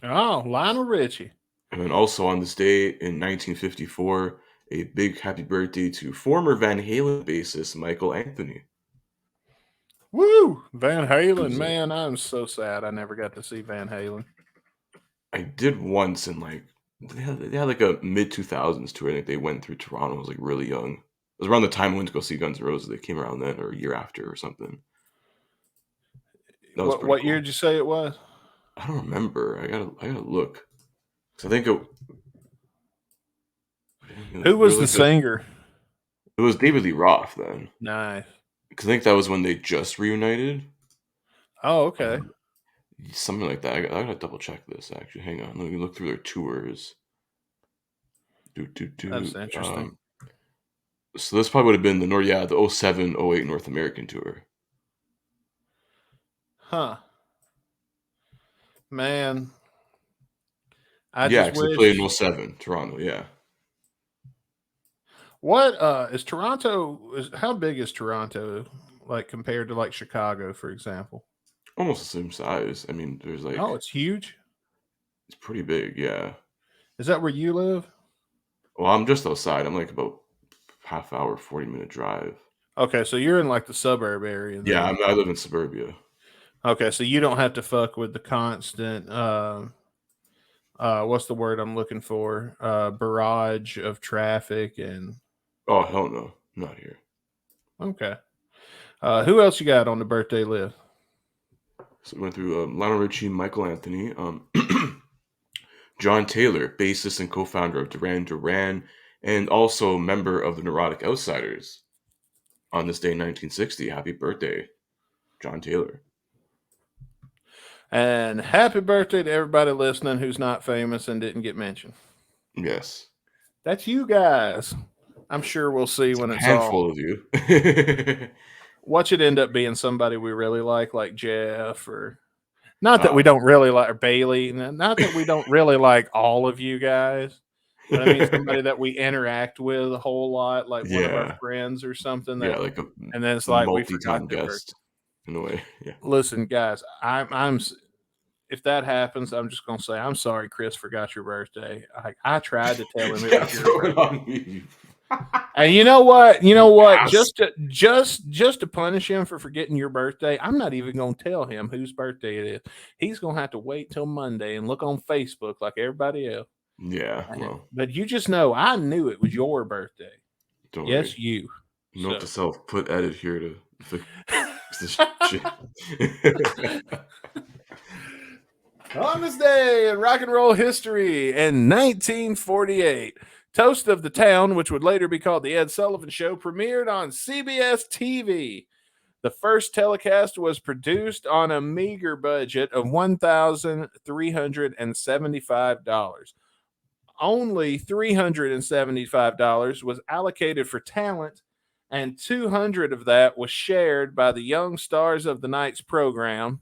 Oh, Lionel Richie. And then also on this day in 1954, a big happy birthday to former Van Halen bassist Michael Anthony. Woo! Van Halen, man, I'm so sad I never got to see Van Halen. I did once in like they had like a mid 2000s tour. I think they went through Toronto. I was like really young. It was around the time I went to go see Guns N' Roses. They came around then, or a year after, or something. That was What pretty year cool. did you say it was? I don't remember. I gotta look. 'Cause I think it. Who was the singer? It was David Lee Roth then. Nice. Because I think that was when they just reunited. Oh, okay. Something like that. I gotta double check this. Actually, hang on. Let me look through their tours. That's interesting. So this probably would have been the 07-08 North American tour. Huh. Man. I Yeah, just because they wish. played in 07, Toronto, yeah. What is Toronto? How big is Toronto, like compared to like Chicago, for example? Almost the same size. I mean, there's like Oh, it's huge. it's pretty big, yeah. Is that where you live? Well, I'm just outside. I'm like about half hour, 40-minute drive. Okay, so you're in like the suburb area. Then. Yeah, I live in suburbia. Okay, so you don't have to fuck with the constant. What's the word I'm looking for? Barrage of traffic and. Oh hell no, not here. Okay. Who else you got on the birthday list? So we went through Lionel Richie, Michael Anthony, John Taylor, bassist and co-founder of Duran Duran, and also member of the Neurotic Outsiders. On this day in 1960, happy birthday, John Taylor. And happy birthday to everybody listening who's not famous and didn't get mentioned. Yes. That's you guys. I'm sure we'll see when it's handful all. Of you. Watch it end up being somebody we really like Jeff, or not that we don't really like, or Bailey. Not that we don't really like all of you guys, but I mean somebody that we interact with a whole lot, like one of our friends or something. That, like and then it's like we forgot their guest in a way. Yeah. Listen, guys, I'm. If that happens, I'm just gonna say I'm sorry. Chris forgot your birthday. I tried to tell him it was your birthday. On me. And you know what? Yes. Just to punish him for forgetting your birthday, I'm not even gonna tell him whose birthday it is. He's gonna have to wait till Monday and look on Facebook like everybody else. Yeah, well, but you just know I knew it was your birthday. Don't yes, worry. You. Note to self: put edit here to fix this shit. On this day in rock and roll history in 1948, Toast of the Town, which would later be called The Ed Sullivan Show, premiered on CBS TV. The first telecast was produced on a meager budget of $1,375. Only $375 was allocated for talent, and $200 of that was shared by the young stars of the night's program.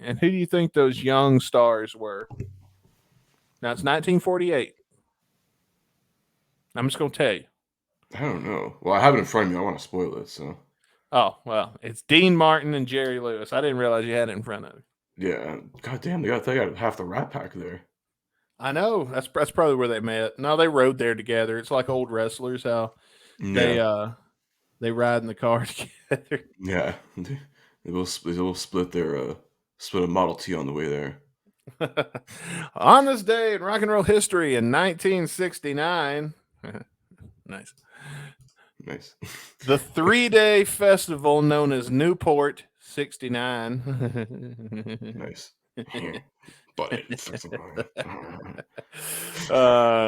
And who do you think those young stars were? Now, it's 1948. I'm just going to tell you. I don't know. Well, I have it in front of me. I want to spoil it, so. Oh, well, it's Dean Martin and Jerry Lewis. I didn't realize you had it in front of you. Yeah. God damn, they got half the Rat Pack there. I know. That's probably where they met. No, they rode there together. It's like old wrestlers, how they ride in the car together. Yeah. They will split a Model T on the way there. On this day in rock and roll history in 1969, nice. The 3-day festival known as Newport 69. Nice.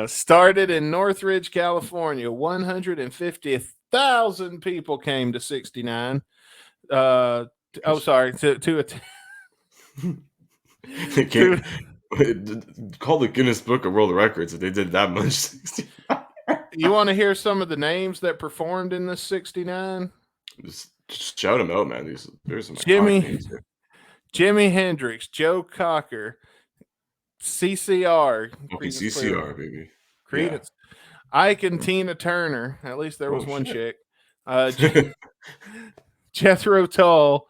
Started in Northridge, California. 150,000 people came to 69. Sorry. To they can't call the Guinness Book of World Records if they did that much. You want to hear some of the names that performed in this 69? Just shout them out, man. There's some Jimi Hendrix, Joe Cocker, CCR. Okay, CCR, baby. Creedence. Yeah. Ike and Tina Turner. At least there was one chick. Jethro Tull,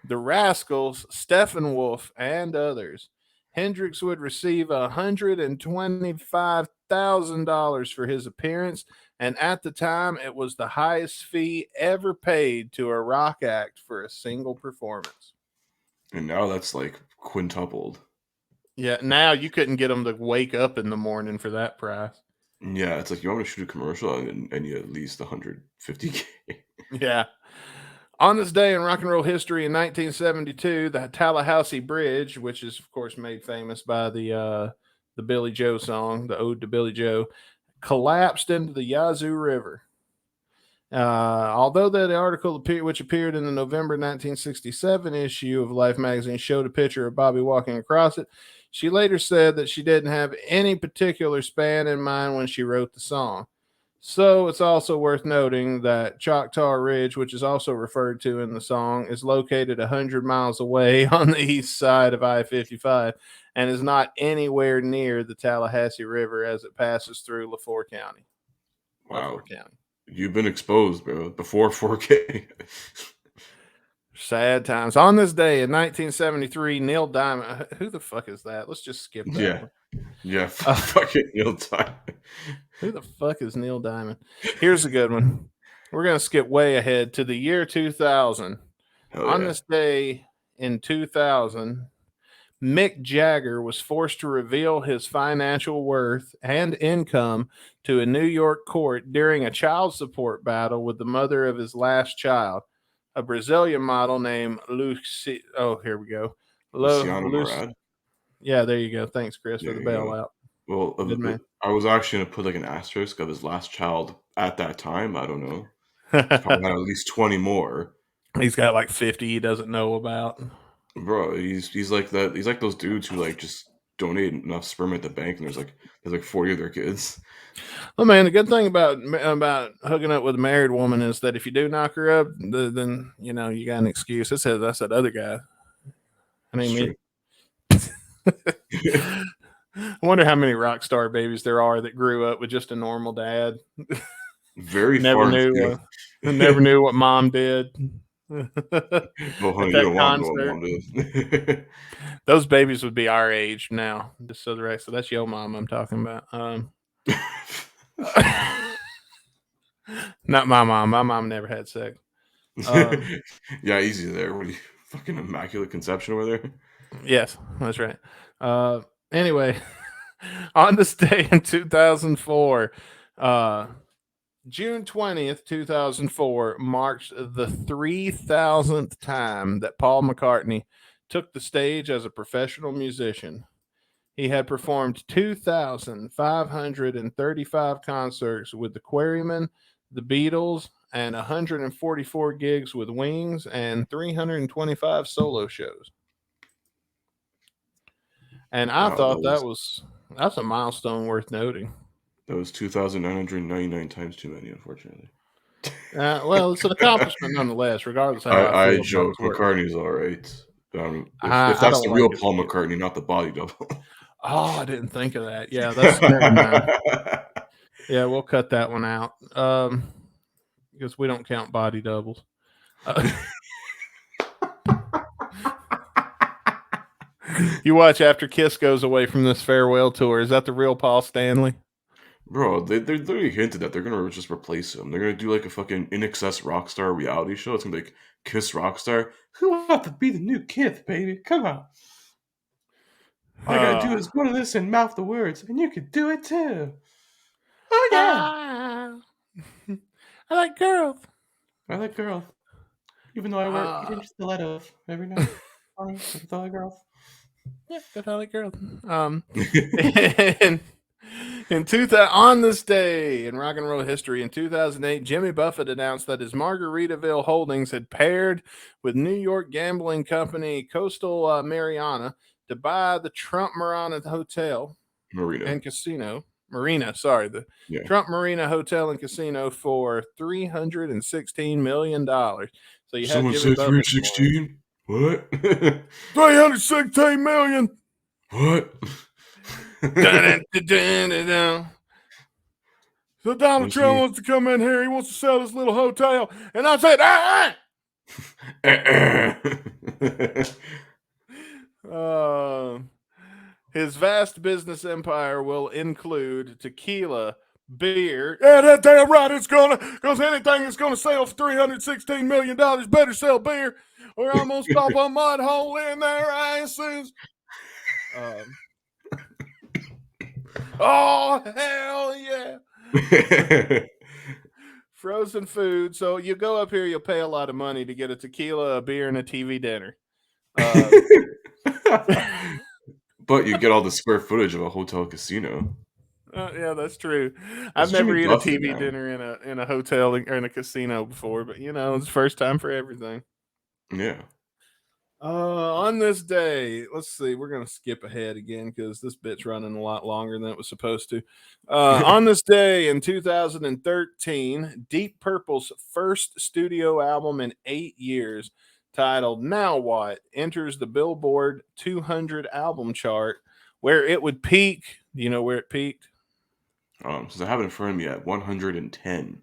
the Rascals, Steppenwolf, and others. Hendrix would receive $125,000 for his appearance, and at the time, it was the highest fee ever paid to a rock act for a single performance. And now that's like quintupled. Yeah, now you couldn't get them to wake up in the morning for that price. Yeah, it's like you want to shoot a commercial and you at least 150K. Yeah. On this day in rock and roll history in 1972, the Tallahassee Bridge, which is of course made famous by the Billy Joe song, the Ode to Billy Joe, collapsed into the Yazoo River. Although the article which appeared in the November 1967 issue of Life magazine showed a picture of Bobby walking across it, she later said that she didn't have any particular span in mind when she wrote the song. So it's also worth noting that Choctaw Ridge, which is also referred to in the song, is located 100 miles away on the east side of I-55 and is not anywhere near the Tallahassee River as it passes through LaFleur County. Wow. LaFleur County. You've been exposed, bro, before 4K. Sad times. On this day in 1973, Neil Diamond. Who the fuck is that? Let's just skip that Yeah. one. Yeah, fucking Neil Diamond. Who the fuck is Neil Diamond? Here's a good one. We're going to skip way ahead to the year 2000. On this day in 2000, Mick Jagger was forced to reveal his financial worth and income to a New York court during a child support battle with the mother of his last child, a Brazilian model named Lucy. Oh, here we go. Luciano Murad. Yeah, there you go. Thanks, Chris, There for the you go. bailout. Well, Good man. I was actually going to put like an asterisk of his last child at that time. I don't know. He's probably had at least 20 more. He's got like 50 he doesn't know about. Bro, he's like that. He's like those dudes who like just donate enough sperm at the bank, and there's like 40 of their kids. Well, man, the good thing about hooking up with a married woman is that if you do knock her up, then you know you got an excuse. That's that other guy. I mean, me. I wonder how many rock star babies there are that grew up with just a normal dad. Very never knew what mom did. Well, honey, you don't want to know what mom did. Those babies would be our age now. Just so the right. So that's your mom I'm talking about. Not my mom. My mom never had sex. Yeah, easy there. What are you, fucking immaculate conception over there? Yes, that's right. Anyway, on this day in 2004, June 20th, 2004, marks the 3,000th time that Paul McCartney took the stage as a professional musician. He had performed 2,535 concerts with the Quarrymen, the Beatles, and 144 gigs with Wings and 325 solo shows. And I thought that's a milestone worth noting. That was 2,999 times too many, unfortunately. Well, it's an accomplishment nonetheless, regardless of how I feel. I joke. McCartney's all right. If I that's the don't real like Paul McCartney, not the body double. Oh, I didn't think of that. Yeah, that's never mind. Yeah, we'll cut that one out because we don't count body doubles. You watch after Kiss goes away from this farewell tour. Is that the real Paul Stanley? Bro, they literally hinted that they're gonna just replace him. They're gonna do like a fucking INXS Rockstar reality show. It's gonna be like Kiss Rockstar. Who wants to be the new Kiss, baby? Come on. All I gotta do is go to this and mouth the words, and you can do it too. Oh yeah. I like girls. I like girls. Even though I wear even stilettos every night. With all the girls. Yeah, because I like girls. In 2000, on this day in rock and roll history, in 2008, Jimmy Buffett announced that his Margaritaville holdings had paired with New York gambling company Coastal Mariana to buy the Trump Marina Hotel and Casino. Trump Marina Hotel and Casino for $316 million. So you someone had said 316. What? 316 million. What? So Donald Trump wants to come in here. He wants to sell this little hotel. And I said, His vast business empire will include tequila, beer. Yeah, that damn right it's gonna, because anything that's gonna sell for $316 million better sell beer, or I'm gonna stop a mud hole in their asses. Oh, hell yeah. Frozen food. So you go up here, you'll pay a lot of money to get a tequila, a beer, and a TV dinner. But you get all the square footage of a hotel casino. Yeah, that's true. I've It's never Jimmy eaten a Buffett, TV man. dinner in a hotel or in a casino before, but it's the first time for everything. Yeah. On this day, let's see, we're gonna skip ahead again because this bit's running a lot longer than it was supposed to. On this day in 2013, Deep Purple's first studio album in 8 years, titled "Now What," enters the Billboard 200 album chart, where it would peak. Do you know where it peaked? So I have it in front of me at 110.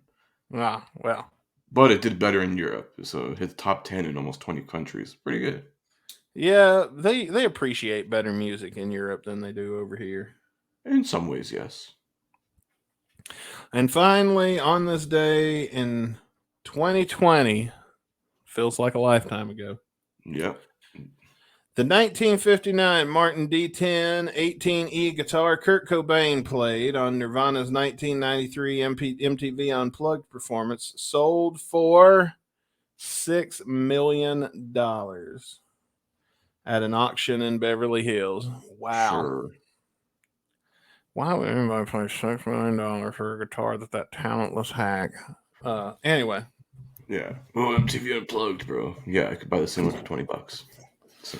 Ah, well. But it did better in Europe, so it hit the top 10 in almost 20 countries. Pretty good. Yeah, they appreciate better music in Europe than they do over here. In some ways, yes. And finally, on this day in 2020, feels like a lifetime ago, Yep. the 1959 Martin D10 18E guitar Kurt Cobain played on Nirvana's 1993 MTV Unplugged performance sold for $6 million at an auction in Beverly Hills. Wow. Sure. Why would anybody pay $6 million for a guitar that talentless hack? Anyway. Yeah. Well, MTV Unplugged, bro. Yeah, I could buy the same one for $20. So.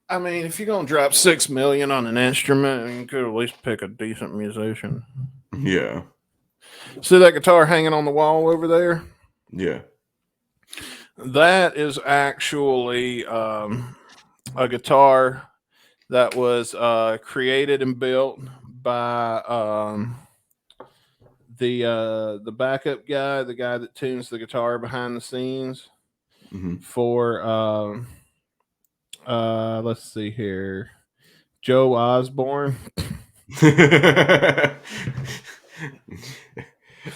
I mean, if you're gonna drop $6 million on an instrument, you could at least pick a decent musician. Yeah. See that guitar hanging on the wall over there? Yeah. That is actually a guitar that was created and built by the backup guy, the guy that tunes the guitar behind the scenes for let's see here, Joe Osborne.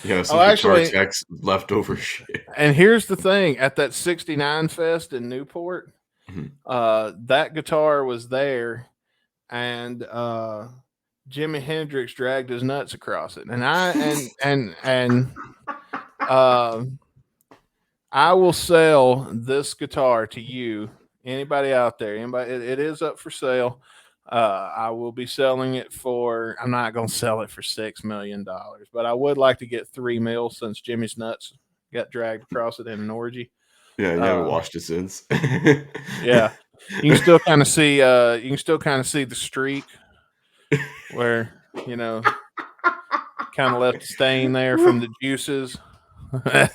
Yeah, some guitar techs leftover shit. And here's the thing: at that '69 fest in Newport, that guitar was there, and Jimi Hendrix dragged his nuts across it, and I will sell this guitar to you. Anybody out there? Anybody? It is up for sale. I will be selling it for. I'm not going to sell it for $6 million, but I would like to get $3 million since Jimmy's nuts got dragged across it in an orgy. Yeah, you haven't watched it since. Yeah, you can still kind of see. You can still kind of see the streak where kind of left a stain there from the juices. What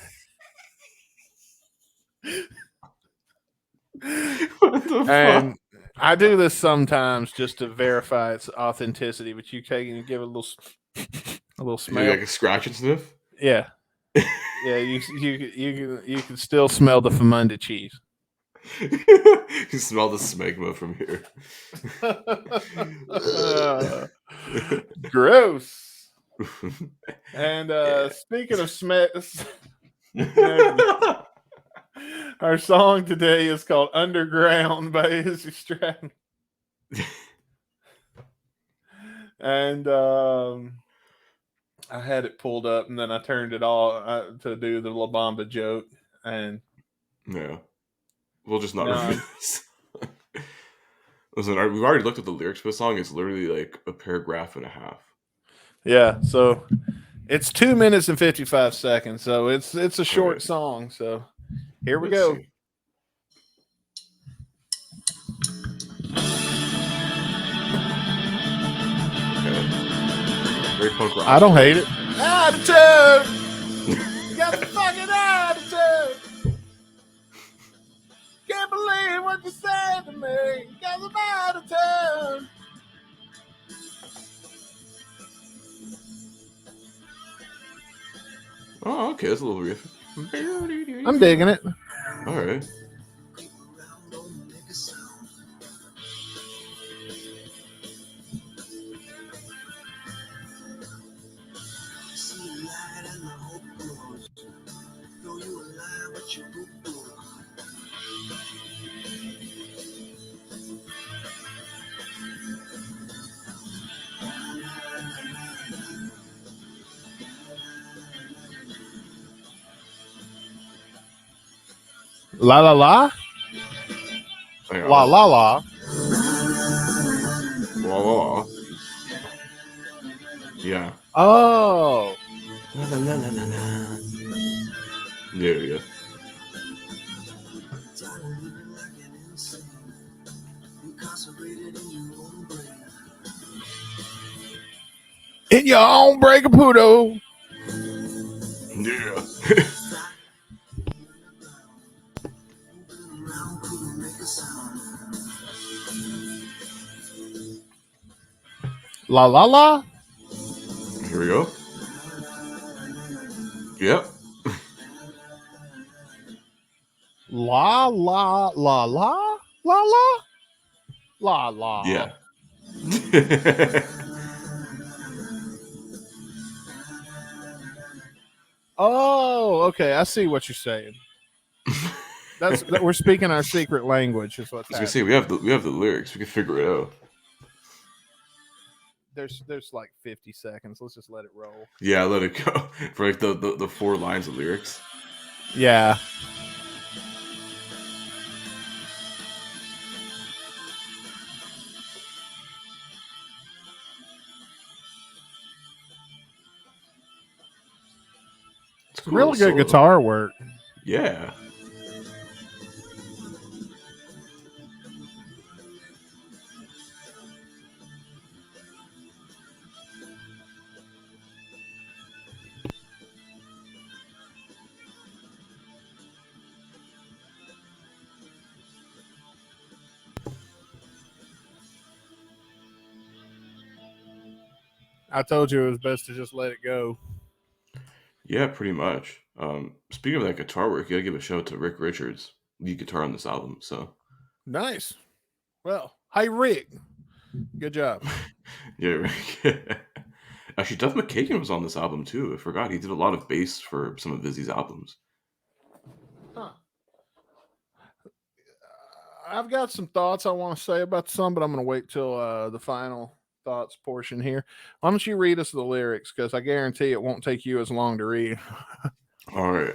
the And fuck? I do this sometimes just to verify its authenticity, but you take it and give it a little smell. You like a scratch and sniff? Yeah. Yeah, you can still smell the Famunda cheese. You can smell the smegma from here. Gross. And speaking of our song today is called Underground by Izzy Stradlin. And I had it pulled up and then I turned it all to do the La Bamba joke. And yeah, we'll just not review this. Listen, we've already looked at the lyrics for the song. It's literally like a paragraph and a half. Yeah, so it's 2 minutes and 55 seconds. So it's a short song. So here we go. See. Very punk rock. I don't hate it. Attitude! You got the fucking attitude! Can't believe what you said to me. You got the attitude! Oh, okay, that's a little riff. I'm digging it. All right. La la la. Hang on. La la la. La, la, la. Yeah. Oh. La, la, la, la, la, la. There we go. In your own break Caputo. Yeah. La la la. Here we go. Yep. La la la la la la la la. Yeah. Oh, okay. I see what you're saying. We're speaking our secret language. Is what's I was gonna happening. say we have the lyrics. We can figure it out. There's like 50 seconds. Let's just let it roll. Yeah, let it go for like the 4 lines of lyrics. Yeah. It's cool. Really good solo. guitar work. Yeah. I told you it was best to just let it go. Yeah, pretty much. Speaking of that guitar work, you gotta give a shout out to Rick Richards, lead guitar on this album. So Nice. Well, hey Rick, good job. yeah, Rick. Actually, Duff McKagan was on this album too. I forgot he did a lot of bass for some of Izzy's albums. Huh. I've got some thoughts I want to say about some, but I'm going to wait till the final thoughts portion here. Why don't you read us the lyrics? Because I guarantee it won't take you as long to read. All right.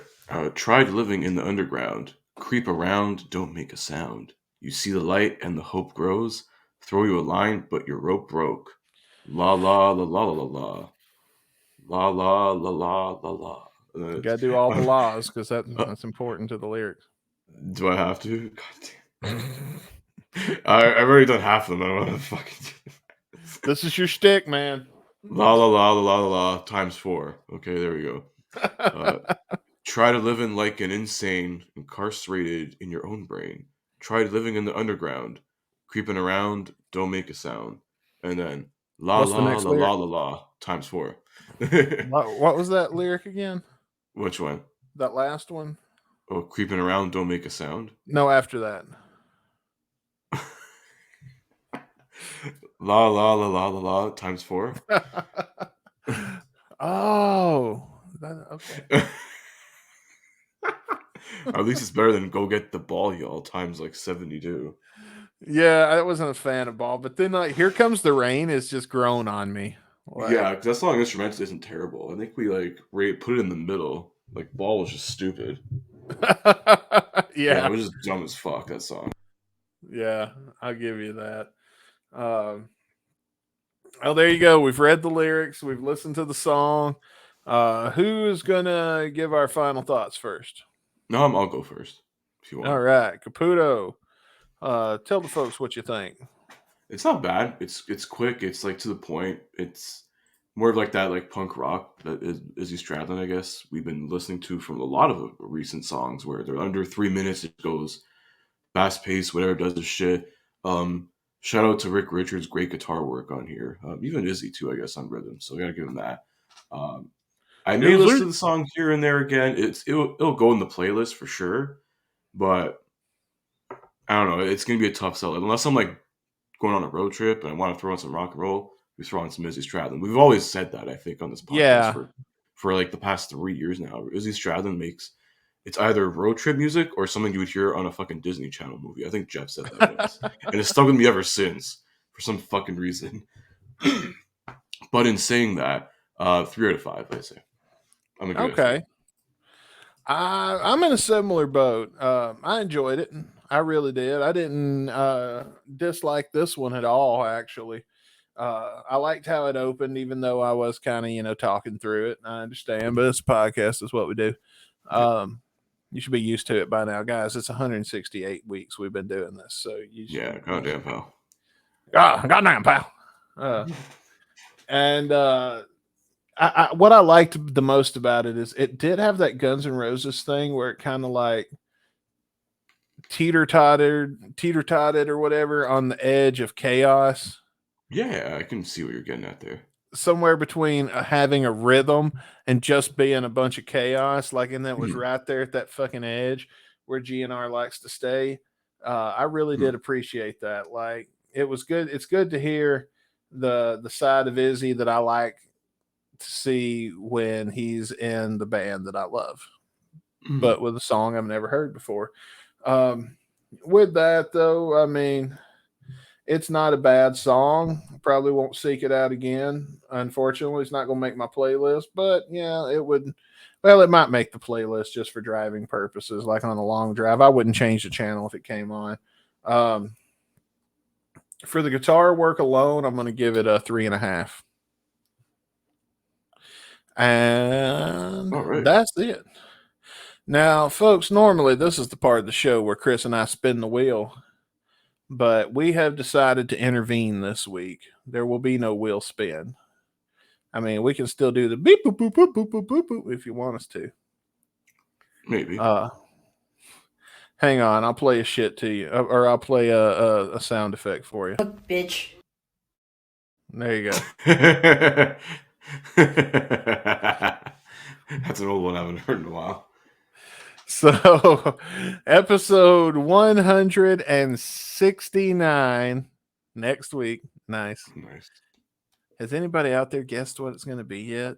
Tried living in the underground. Creep around, don't make a sound. You see the light and the hope grows. Throw you a line, but your rope broke. La la la la la la. La la la la la la. You got to do all the laws because that's important to the lyrics. Do I have to? God damn. I've already done half of them. I don't want to fucking do This is your shtick, man. La la la la la la la times 4. Okay, there we go. Try to live in like an insane, incarcerated in your own brain. Try living in the underground, creeping around, don't make a sound. And then la What's the la next la la lyric? la la times 4. What was that lyric again? Which one? That last one? Oh, creeping around, don't make a sound. No, after that. La la la la la la times 4. Oh, okay. At least it's better than go get the ball, y'all, times like 72. Yeah, I wasn't a fan of Ball, but then like Here Comes the Rain is just grown on me. Like, Yeah, because that song instrumental isn't terrible. I think we like put it in the middle. Like ball was just stupid. yeah, it was just dumb as fuck. That song. yeah, I'll give you that. Oh, there you go. We've read the lyrics. We've listened to the song. Who is gonna give our final thoughts first? No, I'll go first if you want. All right, Caputo. Tell the folks what you think. It's not bad. It's quick. It's like to the point. It's more of like that like punk rock that is Izzy Stradlin, I guess. We've been listening to from a lot of recent songs where they're under 3 minutes. It goes fast paced, whatever does the shit. Shout out to Rick Richards, great guitar work on here. Even Izzy too, I guess, on rhythm. So we gotta give him that. I may listen to the song here and there again. It'll go in the playlist for sure. but I don't know. It's gonna be a tough sell unless I'm like going on a road trip and I want to throw on some rock and roll. We throw on some Izzy Stradlin. We've always said that, I think, on this podcast Yeah. for like the past 3 years now. Izzy Stradlin makes it's either road trip music or something you would hear on a fucking Disney Channel movie. I think Jeff said that once, and it's stuck with me ever since for some fucking reason. But in saying that, 3 out of 5, I say. I'm gonna give it a 3. Okay. I'm in a similar boat. I enjoyed it. I really did. I didn't dislike this one at all, actually. I liked how it opened, even though I was kind of, talking through it. I understand, but it's a podcast, is what we do. You should be used to it by now, guys. It's 168 weeks we've been doing this, so Yeah, goddamn pal. Goddamn pal. And what I liked the most about it is it did have that Guns N' Roses thing where it kind of like teeter-totted or whatever on the edge of chaos. Yeah, I can see what you're getting at there. Somewhere between having a rhythm and just being a bunch of chaos, and that was right there at that fucking edge where GNR likes to stay. I really did appreciate that. Like, it was good. It's good to hear the side of Izzy that I like to see when he's in the band that I love, but with a song I've never heard before. With that though, I mean, it's not a bad song. Probably won't seek it out again. Unfortunately, it's not going to make my playlist, but yeah, it would. Well, it might make the playlist just for driving purposes, like on a long drive. I wouldn't change the channel if it came on. For the guitar work alone, I'm going to give it a 3.5. And that's it. Now, folks, normally this is the part of the show where Chris and I spin the wheel, but we have decided to intervene this week. There will be no wheel spin. I mean, we can still do the beep boop boop boop boop boop boop boop if you want us to. Maybe. Hang on, I'll play a shit to you, or I'll play a sound effect for you. Bitch. There you go. That's an old one I haven't heard in a while. So, episode 169 next week. Nice. Has anybody out there guessed what it's going to be yet?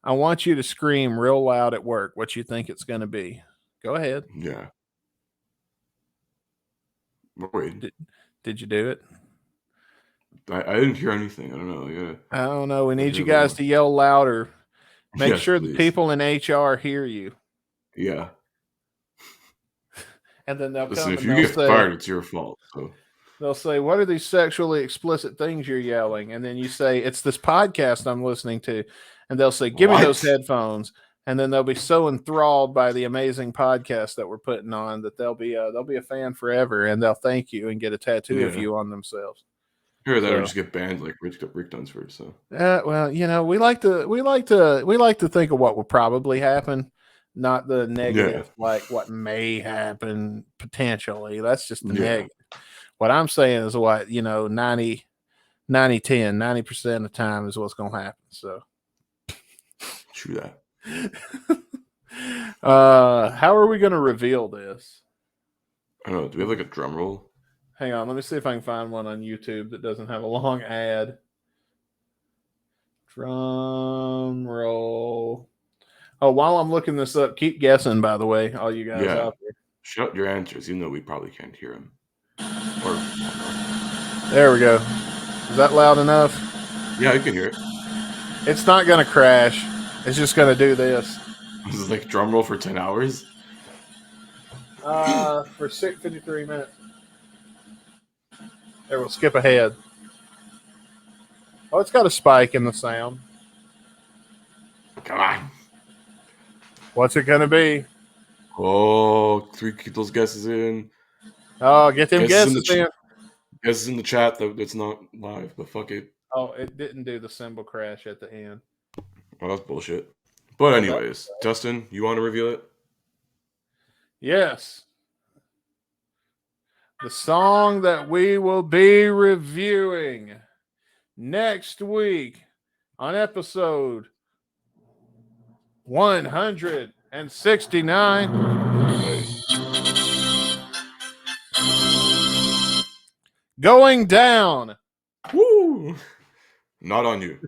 I want you to scream real loud at work what you think it's going to be. Go ahead. Yeah. Wait. Did you do it? I didn't hear anything. I don't know. Yeah. I don't know. We need you guys to yell louder. Make sure please. the people in HR hear you. Yeah. And then they'll Listen, come if and you they'll get say, fired, it's your fault. So. They'll say, what are these sexually explicit things you're yelling? And then you say, it's this podcast I'm listening to. And they'll say, give me those headphones. And then they'll be so enthralled by the amazing podcast that we're putting on that they'll be a fan forever, and they'll thank you and get a tattoo of you on themselves. Hear that, or just get banned like Rick Dunsford. So, well, we like to think of what will probably happen, not the negative, like what may happen potentially. That's just the negative. What I'm saying is what 90%, 90% of the time is what's going to happen. So, true that. How are we going to reveal this? I don't know. Do we have like a drum roll? Hang on, let me see if I can find one on YouTube that doesn't have a long ad. Drum roll. Oh, while I'm looking this up, keep guessing, by the way, all you guys out there. Shut your answers, even though we probably can't hear them. There we go. Is that loud enough? Yeah, you can hear it. It's not going to crash. It's just going to do this. This is like drum roll for 10 hours? For 53 minutes. There, we'll skip ahead. Oh, it's got a spike in the sound. Come on. What's it going to be? Oh, keep those guesses in. Oh, get them guesses in. Guesses in the chat, though. It's not live, but fuck it. Oh, it didn't do the cymbal crash at the end. Well, that's bullshit. But anyways, Dustin, you want to reveal it? Yes. The song that we will be reviewing next week on episode 169 Going down. Woo! Not on you.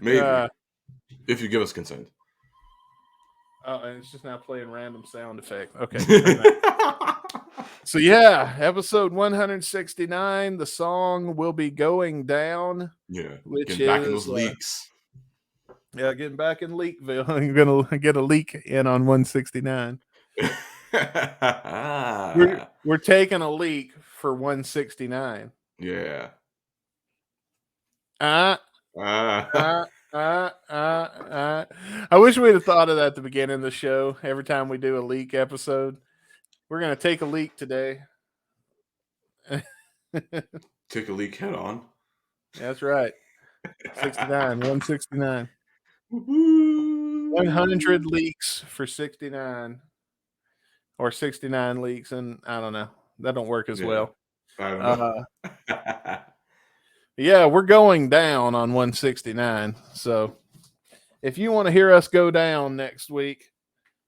Maybe. If you give us consent. Oh, and it's just now playing random sound effect. Okay. So yeah, episode 169. The song will be Going Down. Yeah. Which Getting back in is, those leaks. Yeah, getting back in Leakville. I'm gonna get a leak in on 169. We're taking a leak for 169. Yeah. I wish we'd have thought of that at the beginning of the show. Every time we do a leak episode, we're gonna take a leak today. Take a leak head on. That's right. 169. 100 leaks for 69. Or 69 leaks, and I don't know. That don't work as well. I don't know. Yeah, we're going down on 169. So if you want to hear us go down next week,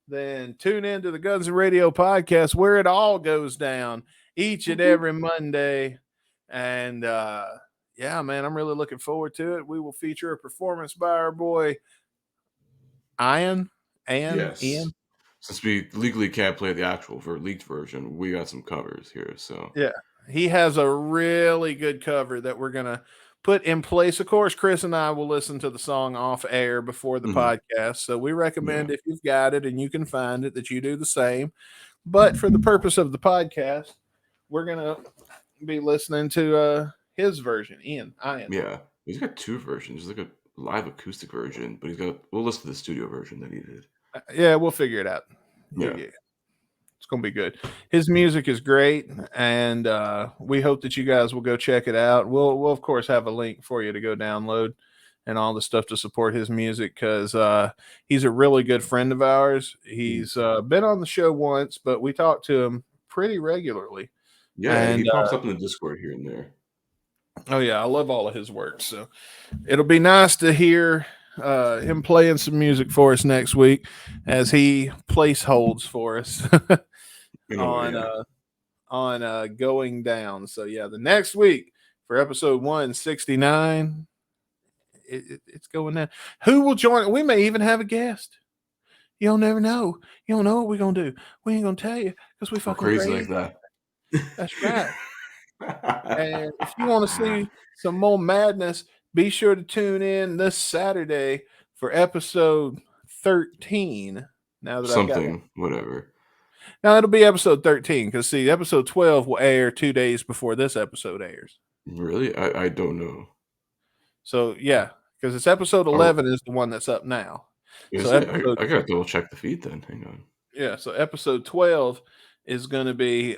then tune into the Guns and Radio podcast where it all goes down each and every Monday. And yeah, man, I'm really looking forward to it. We will feature a performance by our boy Ian. Yes. Since we legally can't play the actual leaked version, we got some covers here. So yeah, he has a really good cover that we're gonna put in place. Of course, Chris and I will listen to the song off air before the podcast. So we recommend if you've got it and you can find it that you do the same. But for the purpose of the podcast, we're gonna be listening to his version, Ian. Yeah, he's got two versions. There's like a live acoustic version, but we'll listen to the studio version that he did. Yeah, we'll figure it out. Yeah. It's going to be good. His music is great, and we hope that you guys will go check it out. We'll of course have a link for you to go download and all the stuff to support his music because he's a really good friend of ours. He's been on the show once, but we talk to him pretty regularly. Yeah, and he pops up in the Discord here and there. Oh yeah, I love all of his work. So it'll be nice to hear him playing some music for us next week as he place holds for us on Going Down. So yeah, the next week for episode 169, it's going down. Who will join? We may even have a guest. You'll never know. You don't know what we're gonna do. We ain't gonna tell you because we fucking crazy like that. That's right. And if you want to see some more madness, be sure to tune in this Saturday for episode 13. Now that whatever. Now it'll be episode 13 because see, episode 12 will air 2 days before this episode airs. Really? I don't know. So yeah, because it's episode 11 is the one that's up now. So I gotta double check the feed then. Hang on. Yeah, so episode 12 is going to be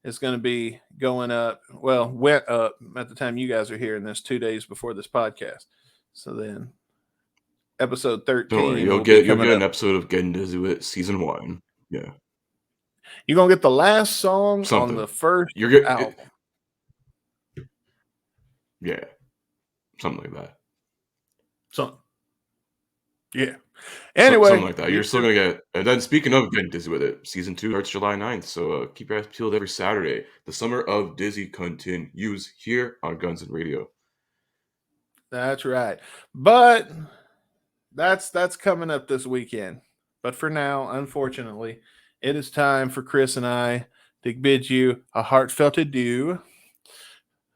it's going to be going up. Well, went up at the time you guys are hearing this 2 days before this podcast. So then episode 13. Don't worry, you'll get an episode of Getting Dizzy with it, season 1. Yeah. You're going to get the last song on the first album. Yeah. Something like that. Yeah. Anyway. Something like that. You're still going to get... And then speaking of Getting Dizzy with it, season 2 starts July 9th. So keep your eyes peeled every Saturday. The summer of Dizzy continues here on Guns and Radio. That's right. But that's coming up this weekend. But for now, unfortunately, it is time for Chris and I to bid you a heartfelt adieu.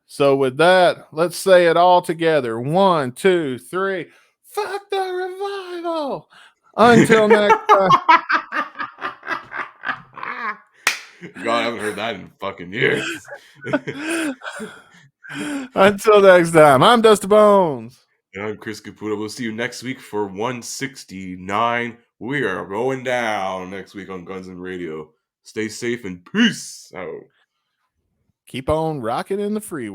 So with that, let's say it all together. 1, 2, 3. Fuck the revival. Until next time. God, I haven't heard that in fucking years. Until next time, I'm Dustin Bonez. And I'm Chris Caputo. We'll see you next week for 169. We are going down next week on Guns and Radio. Stay safe and peace out. Keep on rocking in the freeway.